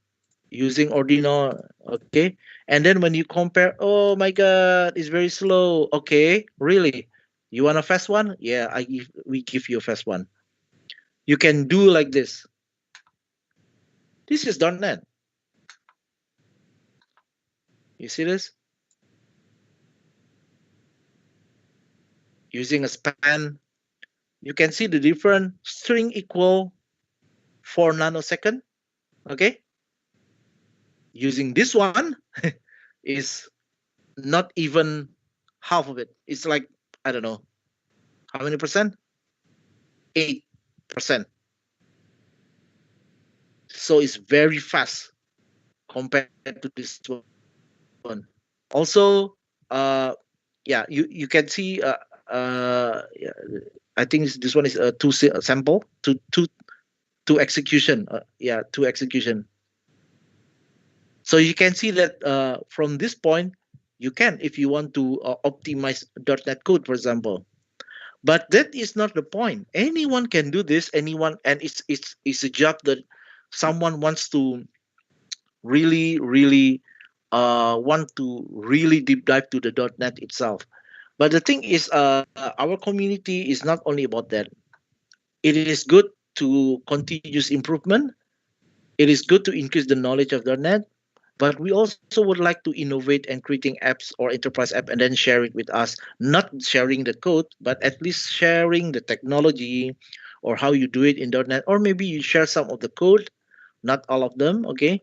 using Ordino, okay? And then when you compare, oh my God, it's very slow. Okay, really? You want a fast one? Yeah, we give you a fast one. You can do like this. This is .NET. You see this? Using a span, you can see the different string equal 4 nanosecond. Okay. Using this one is not even half of it. It's like, I don't know, how many percent? 8%. So it's very fast compared to this one. Also, yeah, you can see, yeah, I think this one is a two sample, two execution. Yeah, two execution. So you can see that from this point, you can, if you want to optimize .NET code, for example. But that is not the point. Anyone can do this. Anyone, and it's a job that someone wants to really, really want to really deep dive to the .NET itself. But the thing is, our community is not only about that. It is good to continuous improvement. It is good to increase the knowledge of .NET, but we also would like to innovate and creating apps or enterprise app and then share it with us. Not sharing the code, but at least sharing the technology or how you do it in .NET, or maybe you share some of the code, not all of them. Okay.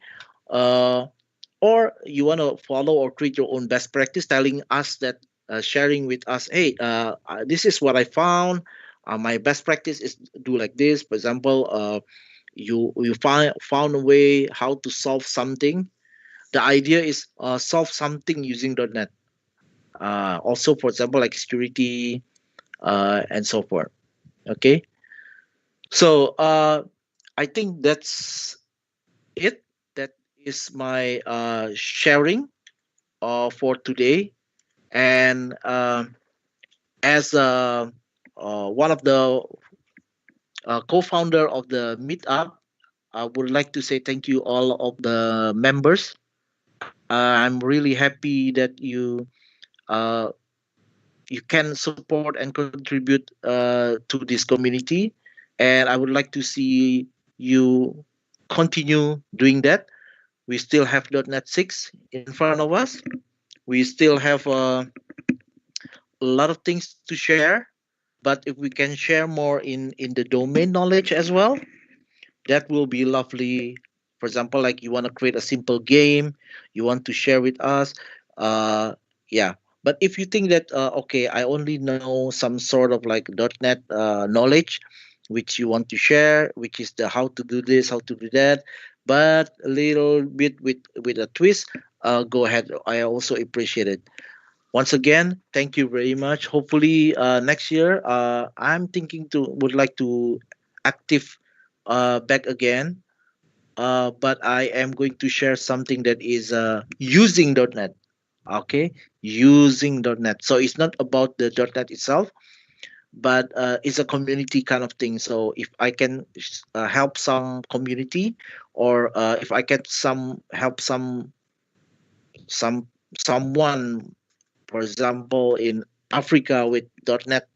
Uh, or you want to follow or create your own best practice, telling us that, sharing with us, hey, this is what I found. My best practice is do like this. For example, you found a way how to solve something. The idea is, solve something using .NET. Also, for example, like security, and so forth. Okay, so I think that's it. That is my sharing for today. And as one of the co-founder of the meetup, I would like to say thank you all of the members. I'm really happy that uh, you can support and contribute to this community, and I would like to see you continue doing that. We still have .NET 6 in front of us. We still have a lot of things to share, but if we can share more in the domain knowledge as well, that will be lovely. For example, like you want to create a simple game, you want to share with us. Yeah. But if you think that, okay, I only know some sort of like .NET knowledge, which you want to share, which is the how to do this, how to do that, but a little bit with a twist, go ahead. I also appreciate it. Once again, thank you very much. Hopefully, next year, I'm thinking to would like to active back again. But I am going to share something that is using .NET. Okay, using .NET. So it's not about the .NET itself, but it's a community kind of thing. So if I can help some community, or if I can help some someone, for example, in Africa with .NET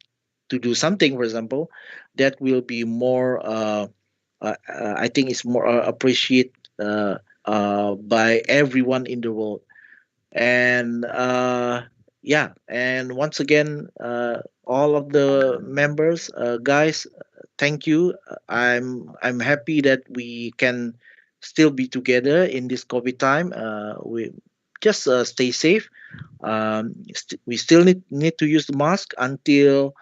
to do something, for example, that will be more. I think it's more appreciated by everyone in the world. And yeah, and once again, all of the members, guys, thank you. I'm happy that we can still be together in this COVID time. We just stay safe. We still need to use the mask until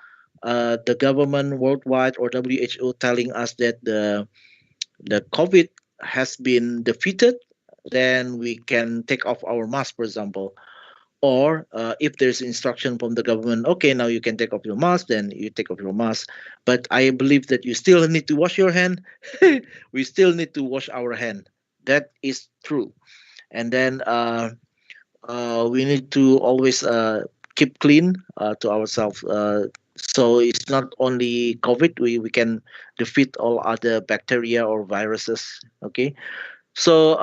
the government worldwide or WHO telling us that the COVID has been defeated. Then we can take off our mask, for example. Or if there's instruction from the government, okay, now you can take off your mask, then you take off your mask. But I believe that you still need to wash your hand. We still need to wash our hand. That is true. And then we need to always keep clean to ourselves. So it's not only COVID, we can defeat all other bacteria or viruses. Okay. So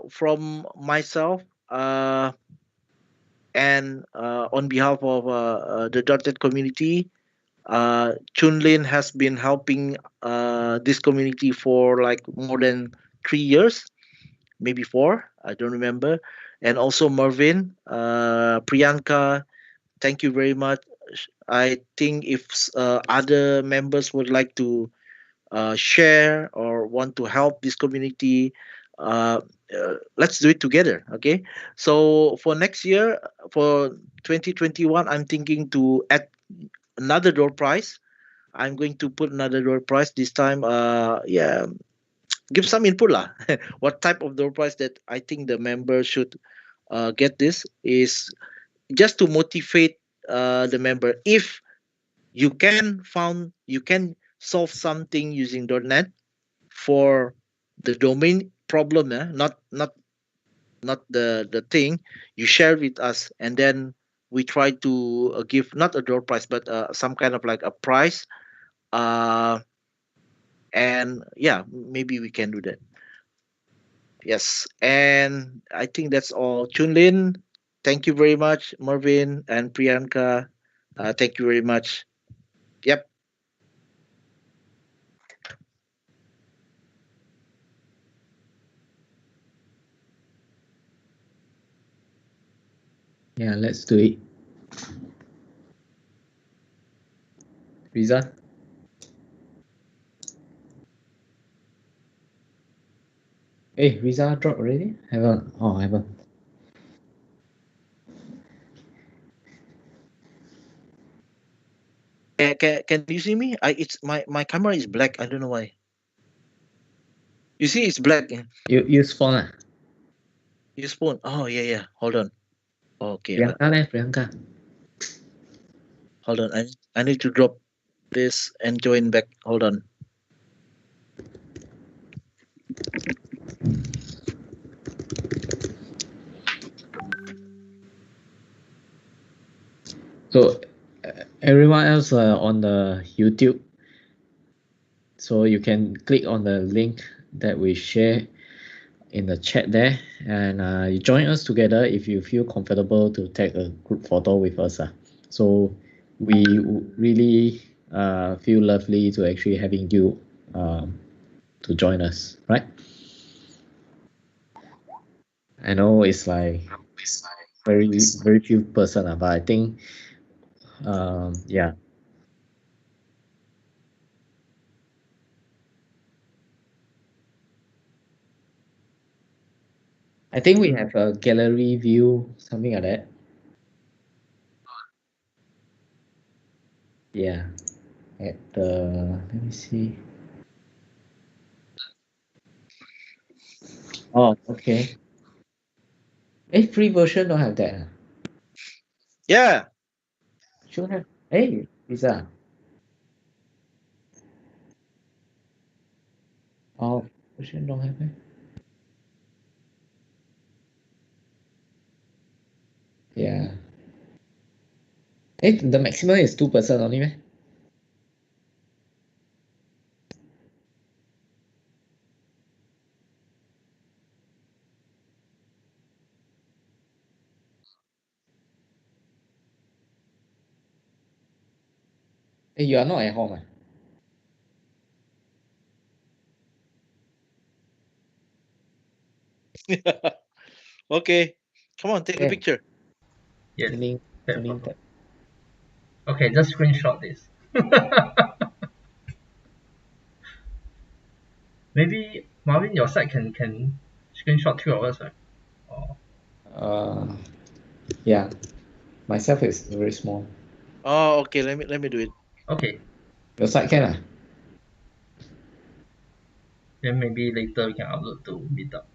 from myself, and on behalf of the .NET community, Chunlin has been helping this community for like more than 3 years, maybe four, I don't remember. And also Marvin, Priyanka, thank you very much. I think if other members would like to share or want to help this community, uh, let's do it together. Okay. So for next year, for 2021, I'm thinking to add another door prize. I'm going to put another door prize this time. Yeah, give some input lah. What type of door prize that I think the member should get this is just to motivate the member. If you can solve something using .NET for the domain problem, not the thing, you share with us, and then we try to give not a door prize, but some kind of like a prize. uh and yeah, maybe we can do that. Yes, and I think that's all. Chunlin, thank you very much. Marvin and Priyanka, Thank you very much. Yep. Yeah, let's do it. Riza? Hey, Riza dropped already? Haven't. Oh, haven't. Can you see me? It's my camera is black. I don't know why. You see, it's black. You use phone ah? Use phone. Oh yeah. Hold on. Okay. Priyanka. Hold on. I need to drop this and join back. Hold on. So everyone else on the YouTube, so you can click on the link that we share in the chat there, and you join us together if you feel comfortable to take a group photo with us. So we really feel lovely to actually having you to join us, right? I know it's like very few person, but I think yeah. I think we have a gallery view, something like that. Yeah. At the, let me see. Oh, okay. Free version don't have that. Yeah. Should have. Hey, Lisa. Oh, version don't have it. Yeah. The maximum is 2% only, man. Hey, you are not at home, ah? Okay. Come on, take a Yeah. picture. Yes. Tuning, That tuning photo. tab. Okay, just screenshot this. Maybe Marvin, your side can screenshot two of us, right? Oh, Uh, yeah. Myself is very small. Oh, okay. Let me do it. okay. Your side can, ah? Then maybe later we can upload to meetup.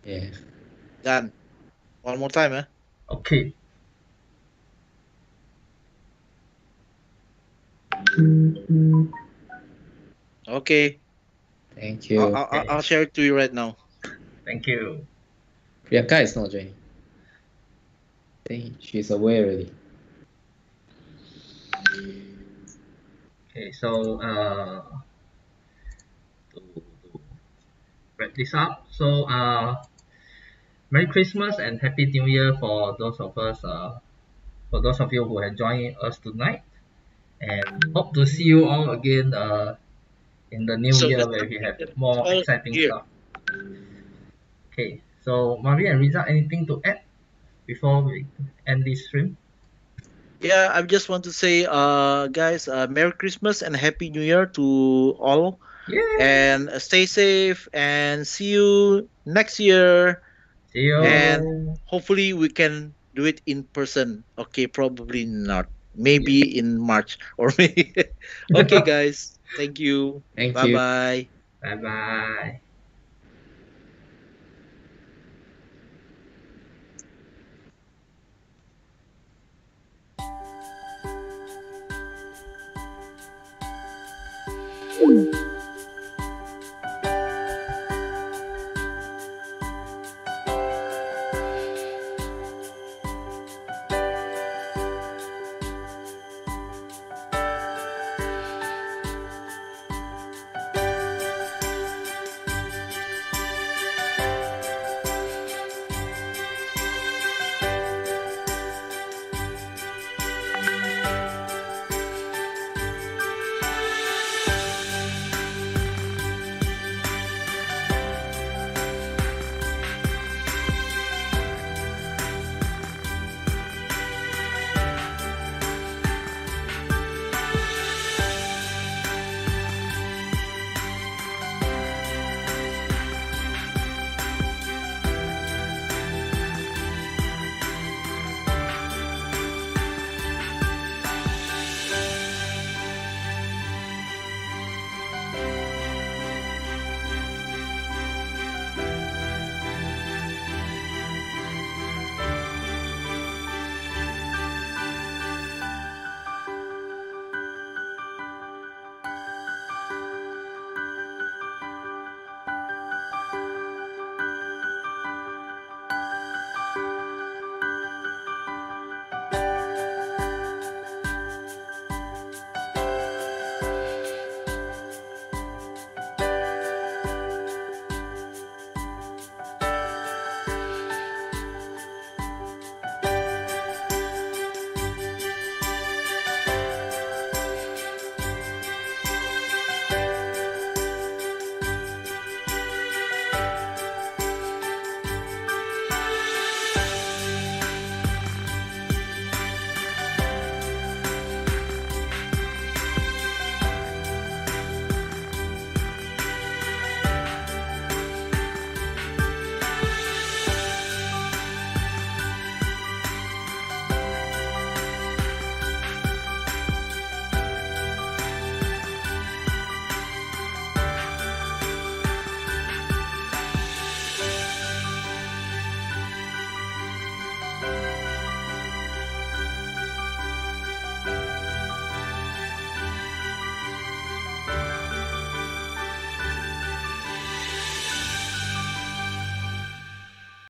Yeah. Done. One more time, eh? Okay. Okay. Thank I'll, you. I'll I'll Okay. I'll share it to you right now. Thank you. Priyanka is not joining. I think she's away already. Okay, so to wrap this up. So Merry Christmas and Happy New Year for those of us for those of you who have joined us tonight. And hope to see you all again in the new So year that's where we have it's more all exciting here. stuff. Okay, so Marvin and Riza, anything to add before we end this stream? Yeah, I just want to say, guys, Merry Christmas and Happy New Year to all, Yay! and stay safe, and see you next year, See and you. hopefully we can do it in person. Okay, probably not. Yes. Maybe in March or maybe. Okay, guys. Thank you. Thank Bye you. bye. Bye bye.